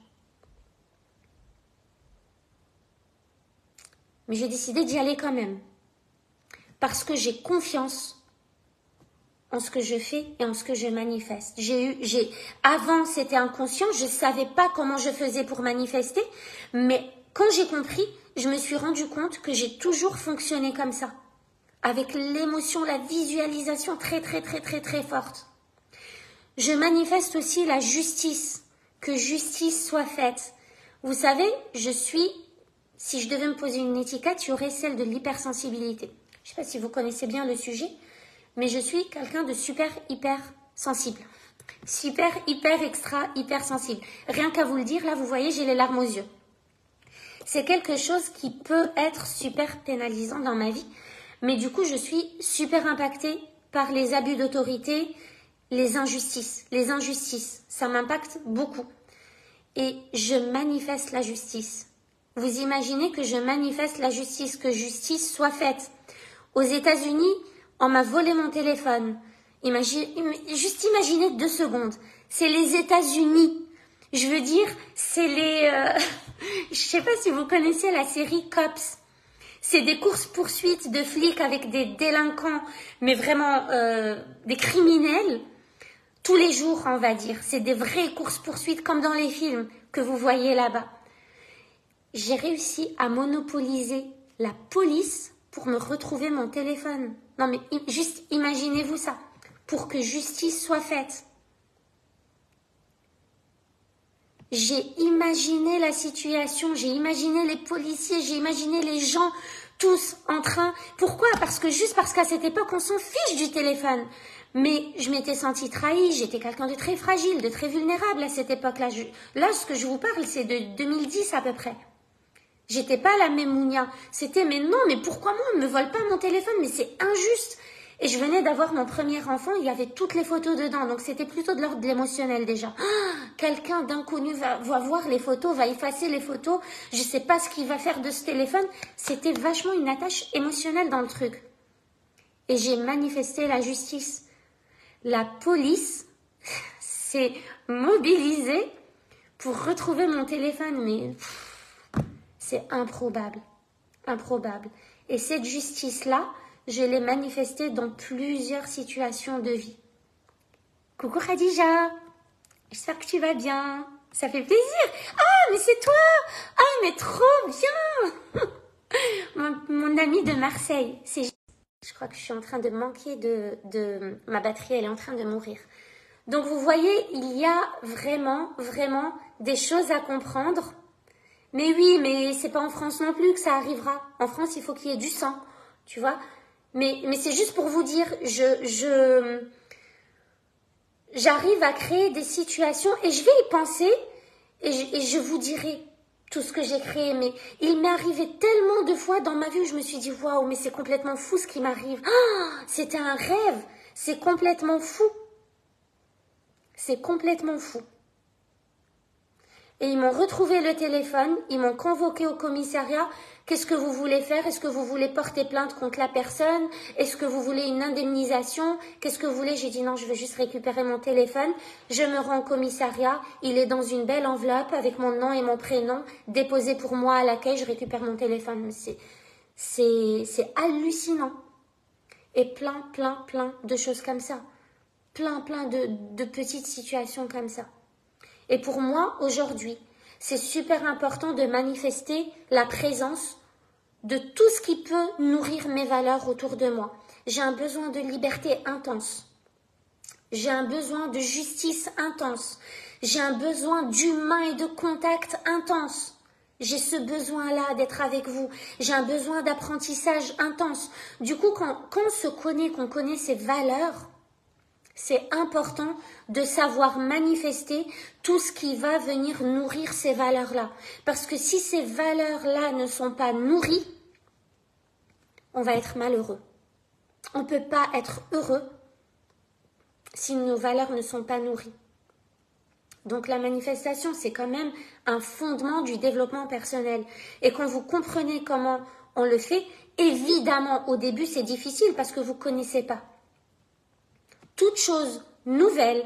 Mais j'ai décidé d'y aller quand même. Parce que j'ai confiance en ce que je fais et en ce que je manifeste. Avant, c'était inconscient, je ne savais pas comment je faisais pour manifester, mais quand j'ai compris, je me suis rendu compte que j'ai toujours fonctionné comme ça, avec l'émotion, la visualisation très, très, très, très, très forte. Je manifeste aussi la justice, que justice soit faite. Vous savez, si je devais me poser une étiquette, il y aurait celle de l'hypersensibilité. Je ne sais pas si vous connaissez bien le sujet, mais je suis quelqu'un de super, hyper sensible. Super, hyper, extra, hyper sensible. Rien qu'à vous le dire, là, vous voyez, j'ai les larmes aux yeux. C'est quelque chose qui peut être super pénalisant dans ma vie, mais du coup, je suis super impactée par les abus d'autorité, les injustices. Les injustices, ça m'impacte beaucoup. Et je manifeste la justice. Vous imaginez que je manifeste la justice, que justice soit faite. Aux États-Unis, on m'a volé mon téléphone. Juste imaginez 2 secondes. C'est les États-Unis. Je veux dire, c'est je sais pas si vous connaissez la série Cops. C'est des courses-poursuites de flics avec des délinquants, mais vraiment des criminels. Tous les jours, on va dire. C'est des vraies courses-poursuites comme dans les films que vous voyez là-bas. J'ai réussi à monopoliser la police pour me retrouver mon téléphone. Non mais juste imaginez-vous ça, pour que justice soit faite. J'ai imaginé la situation, j'ai imaginé les policiers, j'ai imaginé les gens tous en train... Pourquoi? Juste parce qu'à cette époque, on s'en fiche du téléphone. Mais je m'étais sentie trahie, j'étais quelqu'un de très fragile, de très vulnérable à cette époque-là. Là, ce que je vous parle, c'est de 2010 à peu près. J'étais pas la même Mounia. C'était, mais non, mais pourquoi moi, on ne me vole pas mon téléphone? Mais c'est injuste. Et je venais d'avoir mon premier enfant, il y avait toutes les photos dedans. Donc c'était plutôt de l'ordre de l'émotionnel déjà. Quelqu'un d'inconnu va voir les photos, va effacer les photos. Je sais pas ce qu'il va faire de ce téléphone. C'était vachement une attache émotionnelle dans le truc. Et j'ai manifesté la justice. La police s'est mobilisée pour retrouver mon téléphone. Mais c'est improbable. Improbable. Et cette justice-là, je l'ai manifestée dans plusieurs situations de vie. Coucou Khadija, j'espère que tu vas bien. Ça fait plaisir. Ah, mais c'est toi. Ah, mais trop bien. mon ami de Marseille. Je crois que je suis en train de manquer de... Ma batterie, elle est en train de mourir. Donc vous voyez, il y a vraiment, vraiment des choses à comprendre. Mais oui, mais c'est pas en France non plus que ça arrivera. En France, il faut qu'il y ait du sang, tu vois. Mais c'est juste pour vous dire, j'arrive à créer des situations et je vais y penser et je vous dirai tout ce que j'ai créé. Mais il m'est arrivé tellement de fois dans ma vie où je me suis dit, waouh, mais c'est complètement fou ce qui m'arrive. Ah, c'était un rêve, c'est complètement fou. C'est complètement fou. Et ils m'ont retrouvé le téléphone, ils m'ont convoqué au commissariat. Qu'est-ce que vous voulez faire? Est-ce que vous voulez porter plainte contre la personne? Est-ce que vous voulez une indemnisation? Qu'est-ce que vous voulez? J'ai dit non, je veux juste récupérer mon téléphone. Je me rends au commissariat, il est dans une belle enveloppe avec mon nom et mon prénom, déposé pour moi à l'accueil, je récupère mon téléphone. C'est hallucinant. Et plein de choses comme ça. Plein de petites situations comme ça. Et pour moi, aujourd'hui, c'est super important de manifester la présence de tout ce qui peut nourrir mes valeurs autour de moi. J'ai un besoin de liberté intense. J'ai un besoin de justice intense. J'ai un besoin d'humain et de contact intense. J'ai ce besoin-là d'être avec vous. J'ai un besoin d'apprentissage intense. Du coup, quand on se connaît, qu'on connaît ses valeurs, c'est important de savoir manifester tout ce qui va venir nourrir ces valeurs-là. Parce que si ces valeurs-là ne sont pas nourries, on va être malheureux. On ne peut pas être heureux si nos valeurs ne sont pas nourries. Donc la manifestation, c'est quand même un fondement du développement personnel. Et quand vous comprenez comment on le fait, évidemment, au début, c'est difficile parce que vous ne connaissez pas. Toute chose nouvelle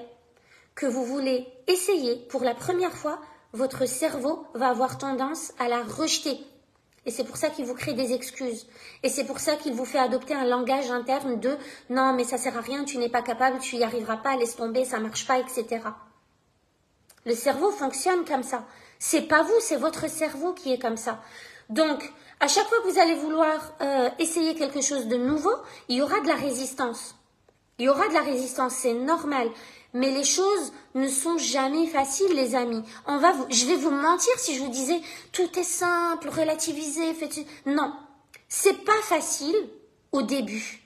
que vous voulez essayer pour la première fois, votre cerveau va avoir tendance à la rejeter. Et c'est pour ça qu'il vous crée des excuses. Et c'est pour ça qu'il vous fait adopter un langage interne de « non, mais ça sert à rien, tu n'es pas capable, tu n'y arriveras pas, laisse tomber, ça marche pas, etc. » Le cerveau fonctionne comme ça. C'est pas vous, c'est votre cerveau qui est comme ça. Donc, à chaque fois que vous allez vouloir essayer quelque chose de nouveau, il y aura de la résistance. Il y aura de la résistance, c'est normal. Mais les choses ne sont jamais faciles, les amis. Je vais vous mentir si je vous disais tout est simple, relativisé, faites. Non, c'est pas facile au début.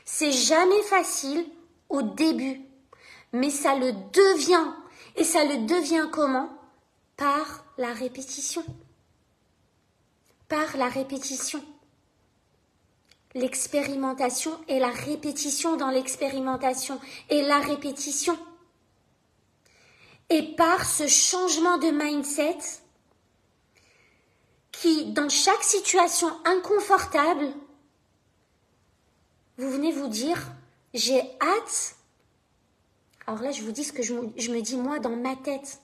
C'est jamais facile au début, mais ça le devient. Et ça le devient comment? Par la répétition. Par la répétition. L'expérimentation et la répétition dans l'expérimentation et la répétition. Et par ce changement de mindset qui, dans chaque situation inconfortable, vous venez vous dire, j'ai hâte. Alors là, je vous dis ce que je me dis moi dans ma tête.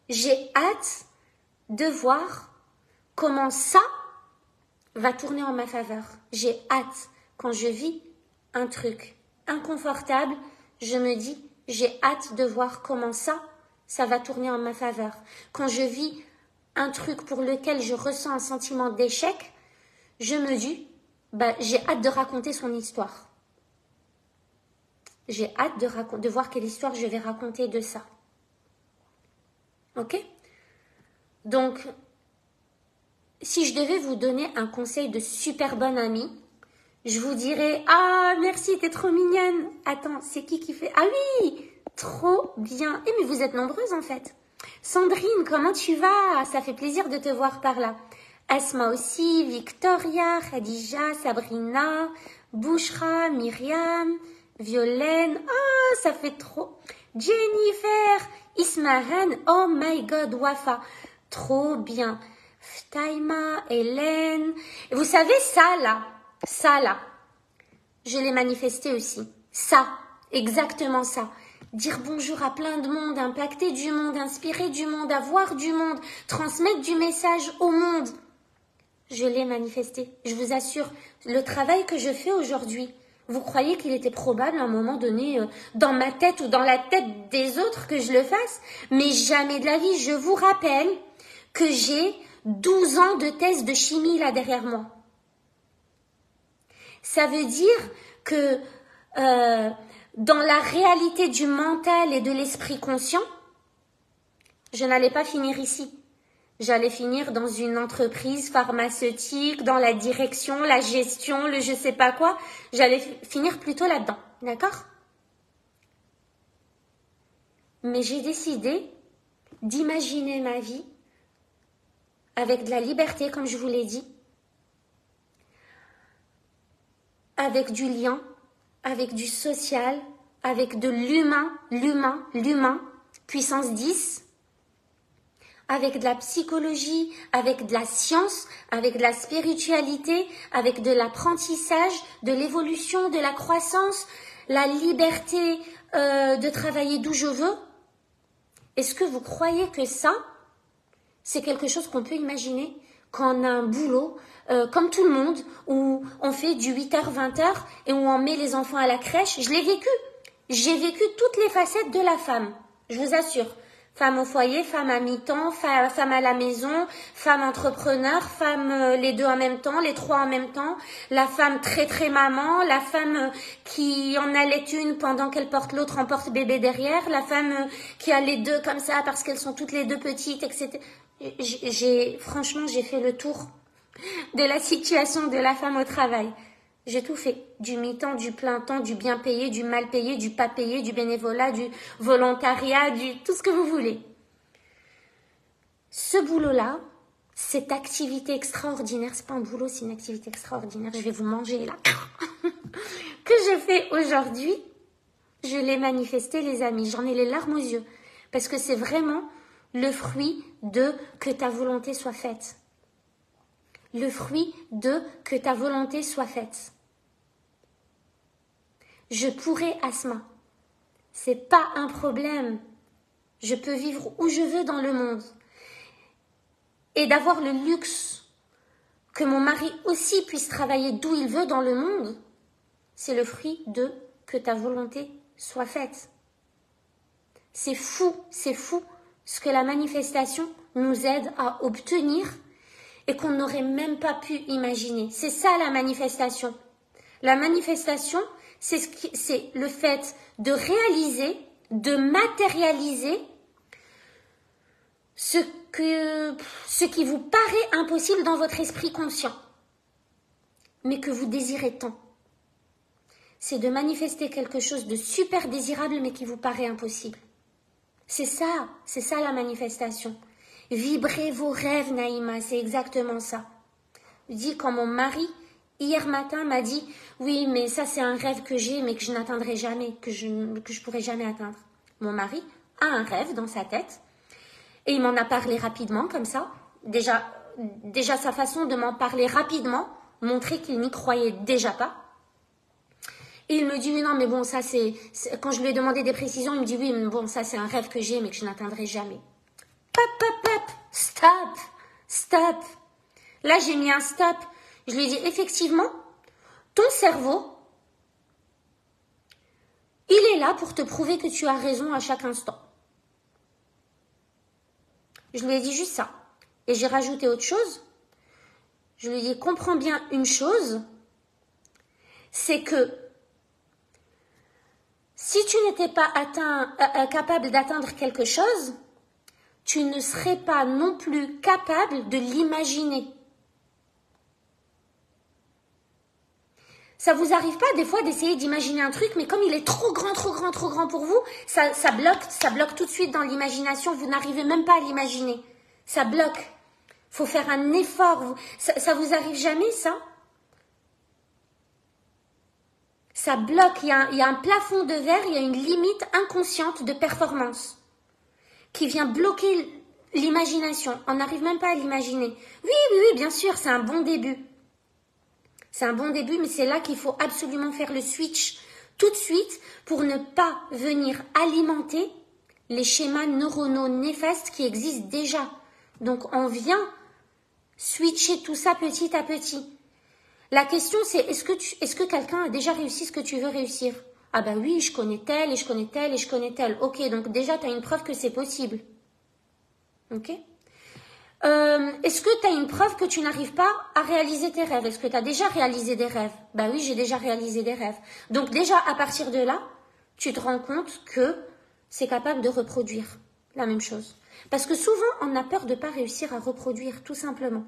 J'ai hâte de voir comment ça va tourner en ma faveur. J'ai hâte. Quand je vis un truc inconfortable, je me dis, j'ai hâte de voir comment ça va tourner en ma faveur. Quand je vis un truc pour lequel je ressens un sentiment d'échec, je me dis, j'ai hâte de raconter son histoire. J'ai hâte de voir quelle histoire je vais raconter de ça. Ok? Donc, si je devais vous donner un conseil de super bonne amie, je vous dirais « Ah, merci, t'es trop mignonne !» Attends, c'est qui fait « Ah oui, trop bien !» Mais vous êtes nombreuses en fait. Sandrine, comment tu vas? Ça fait plaisir de te voir par là. Asma aussi, Victoria, Khadija, Sabrina, Bouchra, Myriam, Violaine. Oh, ça fait trop. Jennifer, Ismahan, oh my god, Wafa. Trop bien. Taïma, Hélène. Et vous savez, ça là, je l'ai manifesté aussi. Ça, exactement ça. Dire bonjour à plein de monde, impacter du monde, inspirer du monde, avoir du monde, transmettre du message au monde. Je l'ai manifesté. Je vous assure, le travail que je fais aujourd'hui, vous croyez qu'il était probable à un moment donné dans ma tête ou dans la tête des autres que je le fasse? Mais jamais de la vie. Je vous rappelle que j'ai 12 ans de thèse de chimie là derrière moi. Ça veut dire que dans la réalité du mental et de l'esprit conscient, je n'allais pas finir ici. J'allais finir dans une entreprise pharmaceutique, dans la direction, la gestion, le je sais pas quoi. J'allais finir plutôt là-dedans, d'accord? Mais j'ai décidé d'imaginer ma vie avec de la liberté, comme je vous l'ai dit, avec du lien, avec du social, avec de l'humain, puissance 10, avec de la psychologie, avec de la science, avec de la spiritualité, avec de l'apprentissage, de l'évolution, de la croissance, la liberté de travailler d'où je veux. Est-ce que vous croyez que ça, c'est quelque chose qu'on peut imaginer quand on a un boulot comme tout le monde, où on fait du 8h, 20h et où on met les enfants à la crèche? Je l'ai vécu. J'ai vécu toutes les facettes de la femme, je vous assure. Femme au foyer, femme à mi-temps, femme à la maison, femme entrepreneur, femme les deux en même temps, les trois en même temps, la femme très très maman, la femme qui en allait une pendant qu'elle porte l'autre en porte-bébé derrière, la femme qui a les deux comme ça parce qu'elles sont toutes les deux petites, etc. Franchement, j'ai fait le tour de la situation de la femme au travail. J'ai tout fait, du mi-temps, du plein temps, du bien payé, du mal payé, du pas payé, du bénévolat, du volontariat, tout ce que vous voulez. Ce boulot-là, cette activité extraordinaire, c'est pas un boulot, c'est une activité extraordinaire, je vais vous manger là, que je fais aujourd'hui, je l'ai manifesté les amis, j'en ai les larmes aux yeux, parce que c'est vraiment le fruit de que ta volonté soit faite. Le fruit de que ta volonté soit faite. Je pourrais, Asma. C'est pas un problème. Je peux vivre où je veux dans le monde. et d'avoir le luxe que mon mari aussi puisse travailler d'où il veut dans le monde, c'est le fruit de que ta volonté soit faite. C'est fou ce que la manifestation nous aide à obtenir et qu'on n'aurait même pas pu imaginer. C'est ça la manifestation. La manifestation, c'est le fait de réaliser, de matérialiser ce qui vous paraît impossible dans votre esprit conscient, mais que vous désirez tant. C'est de manifester quelque chose de super désirable, mais qui vous paraît impossible. C'est ça la manifestation. Vibrez vos rêves, Naïma, c'est exactement ça. Je dis quand mon mari, hier matin, m'a dit « Oui, mais ça c'est un rêve que j'ai, mais que je n'atteindrai jamais, que je pourrai jamais atteindre. » Mon mari a un rêve dans sa tête, et il m'en a parlé rapidement, comme ça. Déjà sa façon de m'en parler rapidement montrait qu'il n'y croyait déjà pas. Et il me dit, oui, non, mais bon, ça c'est... Quand je lui ai demandé des précisions, il me dit, oui, mais bon, ça c'est un rêve que j'ai, mais que je n'atteindrai jamais. Stop. Là, j'ai mis un stop. Je lui ai dit, effectivement, ton cerveau, il est là pour te prouver que tu as raison à chaque instant. Je lui ai dit juste ça. Et j'ai rajouté autre chose. Je lui ai dit, comprends bien une chose, c'est que si tu n'étais pas capable d'atteindre quelque chose, tu ne serais pas non plus capable de l'imaginer. Ça vous arrive pas des fois d'essayer d'imaginer un truc, mais comme il est trop grand pour vous, ça bloque tout de suite dans l'imagination, vous n'arrivez même pas à l'imaginer. Ça bloque. Faut faire un effort. Ça vous arrive jamais, ça? Ça bloque, il y a un plafond de verre, il y a une limite inconsciente de performance qui vient bloquer l'imagination. On n'arrive même pas à l'imaginer. Oui, bien sûr, c'est un bon début. C'est un bon début, mais c'est là qu'il faut absolument faire le switch tout de suite pour ne pas venir alimenter les schémas neuronaux néfastes qui existent déjà. Donc, on vient switcher tout ça petit à petit. La question, c'est est-ce que quelqu'un a déjà réussi ce que tu veux réussir? Ah ben oui, je connais tel, et je connais tel, et je connais tel. Ok, donc déjà, tu as une preuve que c'est possible. Ok? Est-ce que tu as une preuve que tu n'arrives pas à réaliser tes rêves? Est-ce que tu as déjà réalisé des rêves? Ben oui, j'ai déjà réalisé des rêves. Donc déjà, à partir de là, tu te rends compte que c'est capable de reproduire la même chose. Parce que souvent, on a peur de ne pas réussir à reproduire, tout simplement.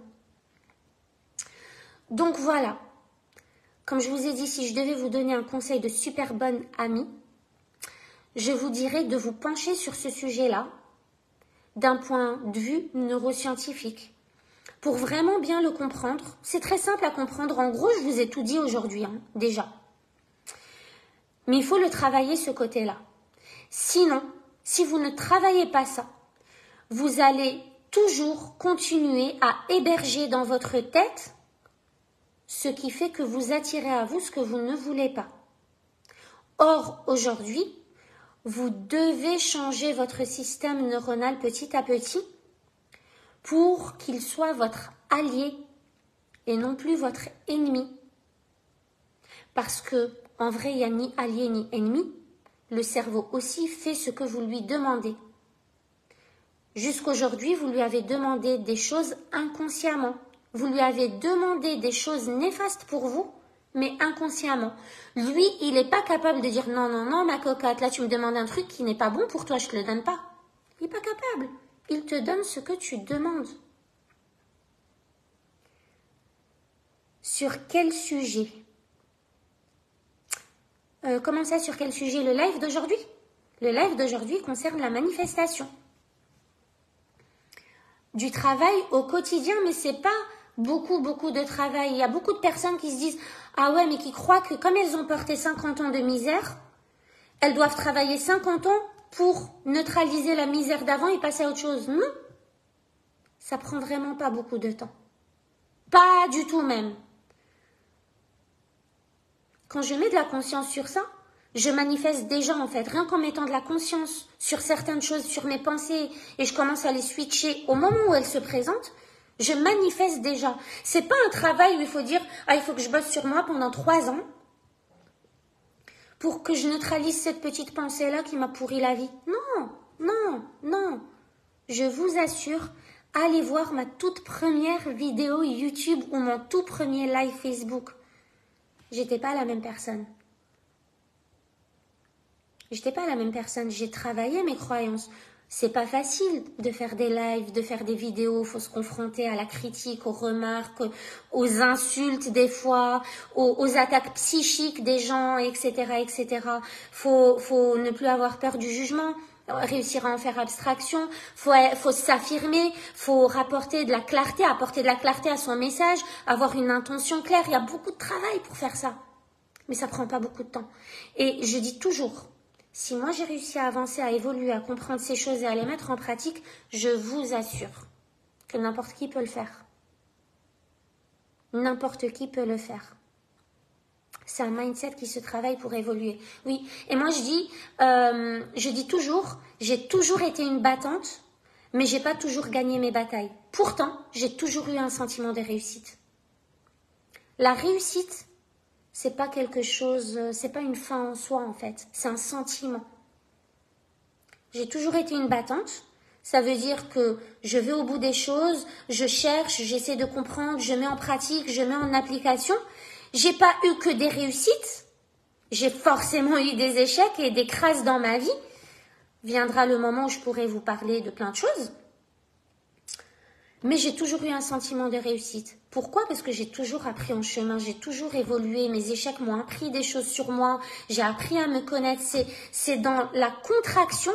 Donc voilà, comme je vous ai dit, si je devais vous donner un conseil de super bonne amie, je vous dirais de vous pencher sur ce sujet-là d'un point de vue neuroscientifique pour vraiment bien le comprendre. C'est très simple à comprendre. En gros, je vous ai tout dit aujourd'hui, déjà. Mais il faut le travailler, ce côté-là. Sinon, si vous ne travaillez pas ça, vous allez toujours continuer à héberger dans votre tête ce qui fait que vous attirez à vous ce que vous ne voulez pas. Or, aujourd'hui, vous devez changer votre système neuronal petit à petit pour qu'il soit votre allié et non plus votre ennemi. Parce que, en vrai, il n'y a ni allié ni ennemi. Le cerveau aussi fait ce que vous lui demandez. Jusqu'aujourd'hui, vous lui avez demandé des choses inconsciemment. Vous lui avez demandé des choses néfastes pour vous, mais inconsciemment. Lui, il n'est pas capable de dire non, ma cocotte, là tu me demandes un truc qui n'est pas bon pour toi, je ne te le donne pas. Il n'est pas capable. Il te donne ce que tu demandes. Sur quel sujet? Comment ça, sur quel sujet? Le live d'aujourd'hui? Le live d'aujourd'hui concerne la manifestation. Du travail au quotidien, mais c'est pas beaucoup de travail. Il y a beaucoup de personnes qui se disent « Ah ouais, mais qui croient que comme elles ont porté 50 ans de misère, elles doivent travailler 50 ans pour neutraliser la misère d'avant et passer à autre chose. » Non, ça prend vraiment pas beaucoup de temps. Pas du tout même. Quand je mets de la conscience sur ça, je manifeste déjà en fait, rien qu'en mettant de la conscience sur certaines choses, sur mes pensées, et je commence à les switcher au moment où elles se présentent, Je manifeste déjà. C'est pas un travail où il faut dire, ah, il faut que je bosse sur moi pendant 3 ans pour que je neutralise cette petite pensée-là qui m'a pourri la vie. Non, non, non. Je vous assure, allez voir ma toute première vidéo YouTube ou mon tout premier live Facebook. J'étais pas la même personne. J'étais pas la même personne. J'ai travaillé mes croyances. C'est pas facile de faire des lives, de faire des vidéos. Faut se confronter à la critique, aux remarques, aux insultes des fois, aux attaques psychiques des gens, etc., etc. Faut ne plus avoir peur du jugement, réussir à en faire abstraction. Faut s'affirmer, faut rapporter de la clarté, apporter de la clarté à son message, avoir une intention claire. Il y a beaucoup de travail pour faire ça, mais ça prend pas beaucoup de temps. Et je dis toujours, si moi j'ai réussi à avancer, à évoluer, à comprendre ces choses et à les mettre en pratique, je vous assure que n'importe qui peut le faire. N'importe qui peut le faire. C'est un mindset qui se travaille pour évoluer. Oui, et moi je dis toujours, j'ai toujours été une battante, mais j'ai pas toujours gagné mes batailles. Pourtant, j'ai toujours eu un sentiment de réussite. La réussite, c'est pas quelque chose, c'est pas une fin en soi en fait, c'est un sentiment. J'ai toujours été une battante, ça veut dire que je vais au bout des choses, je cherche, j'essaie de comprendre, je mets en pratique, je mets en application. J'ai pas eu que des réussites, j'ai forcément eu des échecs et des crasses dans ma vie. Viendra le moment où je pourrai vous parler de plein de choses. Mais j'ai toujours eu un sentiment de réussite. Pourquoi? Parce que j'ai toujours appris en chemin, j'ai toujours évolué, mes échecs m'ont appris des choses sur moi, j'ai appris à me connaître. C'est dans la contraction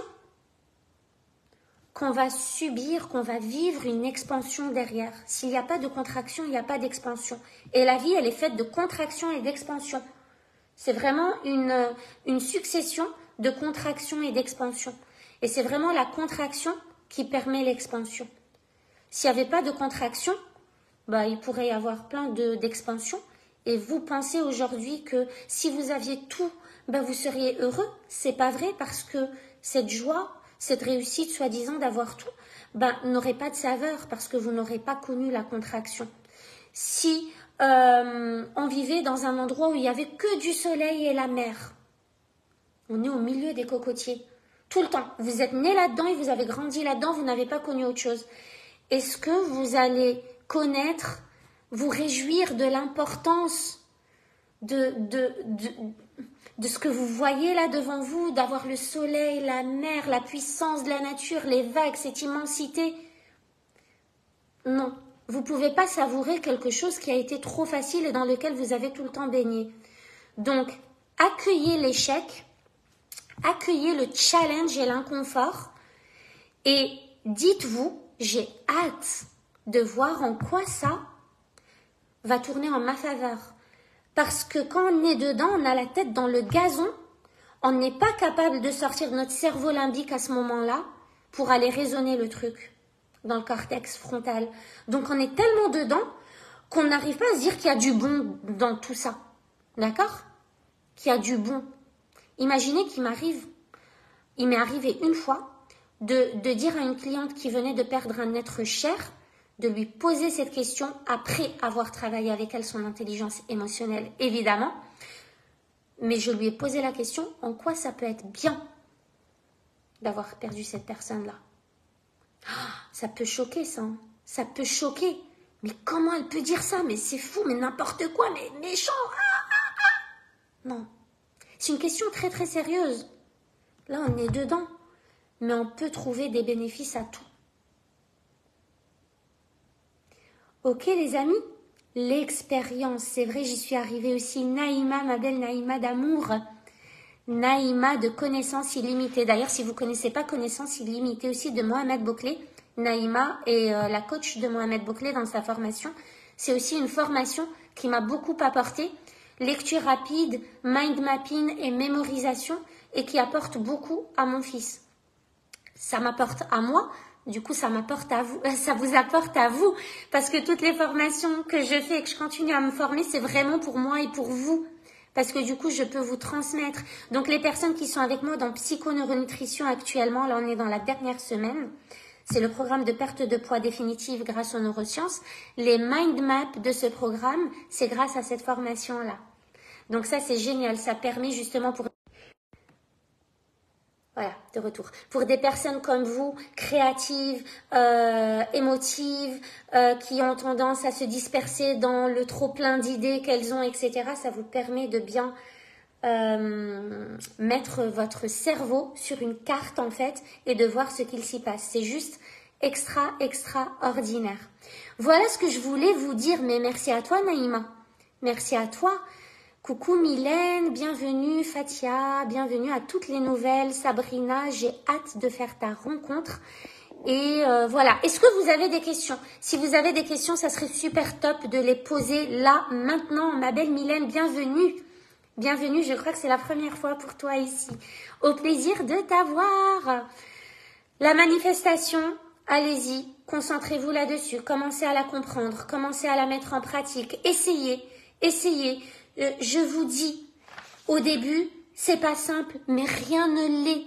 qu'on va subir, qu'on va vivre une expansion derrière. S'il n'y a pas de contraction, il n'y a pas d'expansion. Et la vie, elle est faite de contraction et d'expansion. C'est vraiment une succession de contraction et d'expansion. Et c'est vraiment la contraction qui permet l'expansion. S'il n'y avait pas de contraction, il pourrait y avoir plein d'expansion. Et vous pensez aujourd'hui que si vous aviez tout, vous seriez heureux. C'est pas vrai parce que cette joie, cette réussite soi-disant d'avoir tout, n'aurait pas de saveur parce que vous n'aurez pas connu la contraction. Si on vivait dans un endroit où il n'y avait que du soleil et la mer, on est au milieu des cocotiers, tout le temps. Vous êtes né là-dedans et vous avez grandi là-dedans, vous n'avez pas connu autre chose. Est-ce que vous allez connaître, vous réjouir de l'importance de ce que vous voyez là devant vous, d'avoir le soleil, la mer, la puissance de la nature, les vagues, cette immensité? Non, vous ne pouvez pas savourer quelque chose qui a été trop facile et dans lequel vous avez tout le temps baigné. Donc, accueillez l'échec, accueillez le challenge et l'inconfort et dites-vous, j'ai hâte de voir en quoi ça va tourner en ma faveur. Parce que quand on est dedans, on a la tête dans le gazon, on n'est pas capable de sortir notre cerveau limbique à ce moment-là pour aller raisonner le truc dans le cortex frontal. Donc on est tellement dedans qu'on n'arrive pas à se dire qu'il y a du bon dans tout ça. D'accord? Qu'il y a du bon. Imaginez il m'est arrivé une fois, de dire à une cliente qui venait de perdre un être cher, de lui poser cette question après avoir travaillé avec elle son intelligence émotionnelle, évidemment. Mais je lui ai posé la question, en quoi ça peut être bien d'avoir perdu cette personne-là? Ça peut choquer ça, hein. Ça peut choquer. Mais comment elle peut dire ça? Mais c'est fou, mais n'importe quoi, mais méchant. Non, c'est une question très très sérieuse. Là, on est dedans. Mais on peut trouver des bénéfices à tout. Ok les amis, l'expérience, c'est vrai, j'y suis arrivée aussi. Naïma, ma belle Naïma d'amour. Naïma de connaissances illimitées. D'ailleurs, si vous ne connaissez pas connaissances illimitées aussi de Mohamed Bouclé, Naïma est la coach de Mohamed Bouclé dans sa formation. C'est aussi une formation qui m'a beaucoup apporté. Lecture rapide, mind mapping et mémorisation et qui apporte beaucoup à mon fils. Ça m'apporte à moi, du coup ça m'apporte à vous, ça vous apporte à vous, parce que toutes les formations que je fais et que je continue à me former, c'est vraiment pour moi et pour vous, parce que du coup je peux vous transmettre. Donc les personnes qui sont avec moi dans psychoneuronutrition actuellement, là on est dans la dernière semaine, C'est le programme de perte de poids définitive grâce aux neurosciences. Les mind maps de ce programme, c'est grâce à cette formation-là. Donc ça, c'est génial. Ça permet justement pour... Voilà, de retour. Pour des personnes comme vous, créatives, émotives, qui ont tendance à se disperser dans le trop-plein d'idées qu'elles ont, etc., ça vous permet de bien mettre votre cerveau sur une carte, en fait, et de voir ce qu'il s'y passe. C'est juste extraordinaire. Voilà ce que je voulais vous dire, mais merci à toi, Naïma. Merci à toi. Coucou Mylène, bienvenue Fatia, bienvenue à toutes les nouvelles. Sabrina, j'ai hâte de faire ta rencontre. Et voilà, est-ce que vous avez des questions? Si vous avez des questions, ça serait super top de les poser là, maintenant. Ma belle Mylène, bienvenue. Bienvenue, je crois que c'est la première fois pour toi ici. Au plaisir de t'avoir. La manifestation, allez-y, concentrez-vous là-dessus. Commencez à la comprendre, commencez à la mettre en pratique. Essayez. Je vous dis, au début, c'est pas simple, mais rien ne l'est.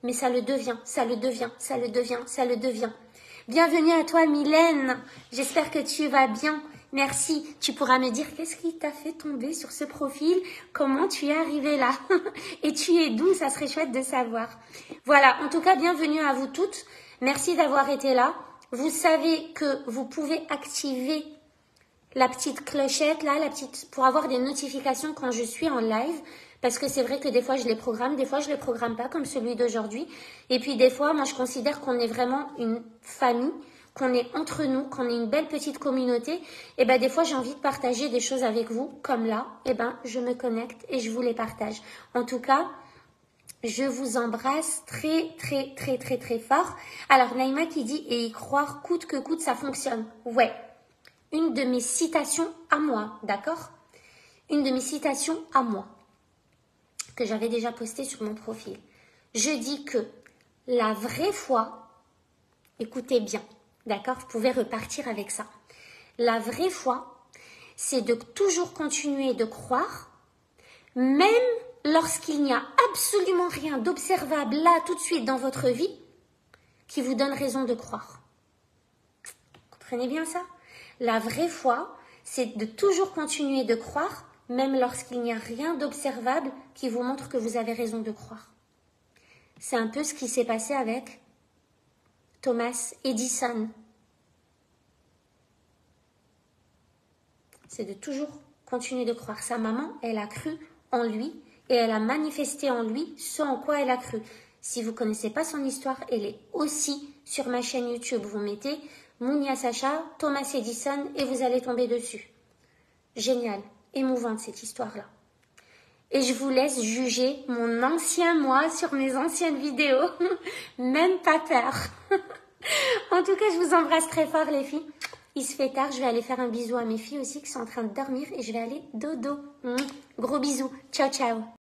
Mais ça le devient. Bienvenue à toi, Mylène. J'espère que tu vas bien. Merci. Tu pourras me dire qu'est-ce qui t'a fait tomber sur ce profil, comment tu es arrivé là et tu es d'où, ça serait chouette de savoir. Voilà, en tout cas, bienvenue à vous toutes. Merci d'avoir été là. Vous savez que vous pouvez activer la petite clochette là, pour avoir des notifications quand je suis en live, parce que c'est vrai que des fois je les programme, des fois je les programme pas comme celui d'aujourd'hui. Et puis des fois, moi je considère qu'on est vraiment une famille, qu'on est entre nous, qu'on est une belle petite communauté. Et ben des fois j'ai envie de partager des choses avec vous, comme là, et ben je me connecte et je vous les partage. En tout cas, je vous embrasse très fort. Alors Naïma qui dit et y croire coûte que coûte ça fonctionne. Ouais. Une de mes citations à moi, d'accord? Une de mes citations à moi, que j'avais déjà postée sur mon profil. Je dis que la vraie foi, écoutez bien, d'accord? Vous pouvez repartir avec ça. La vraie foi, c'est de toujours continuer de croire, même lorsqu'il n'y a absolument rien d'observable là, tout de suite dans votre vie, qui vous donne raison de croire. Vous comprenez bien ça? La vraie foi, c'est de toujours continuer de croire, même lorsqu'il n'y a rien d'observable qui vous montre que vous avez raison de croire. C'est un peu ce qui s'est passé avec Thomas Edison. C'est de toujours continuer de croire. Sa maman, elle a cru en lui et elle a manifesté en lui ce en quoi elle a cru. Si vous ne connaissez pas son histoire, elle est aussi sur ma chaîne YouTube. Vous mettez Mounia Sacha, Thomas Edison et vous allez tomber dessus. Génial, émouvante cette histoire-là. Et je vous laisse juger mon ancien moi sur mes anciennes vidéos. Même pas peur. En tout cas, je vous embrasse très fort les filles. Il se fait tard, je vais aller faire un bisou à mes filles aussi qui sont en train de dormir et je vais aller dodo. Gros bisous. Ciao, ciao.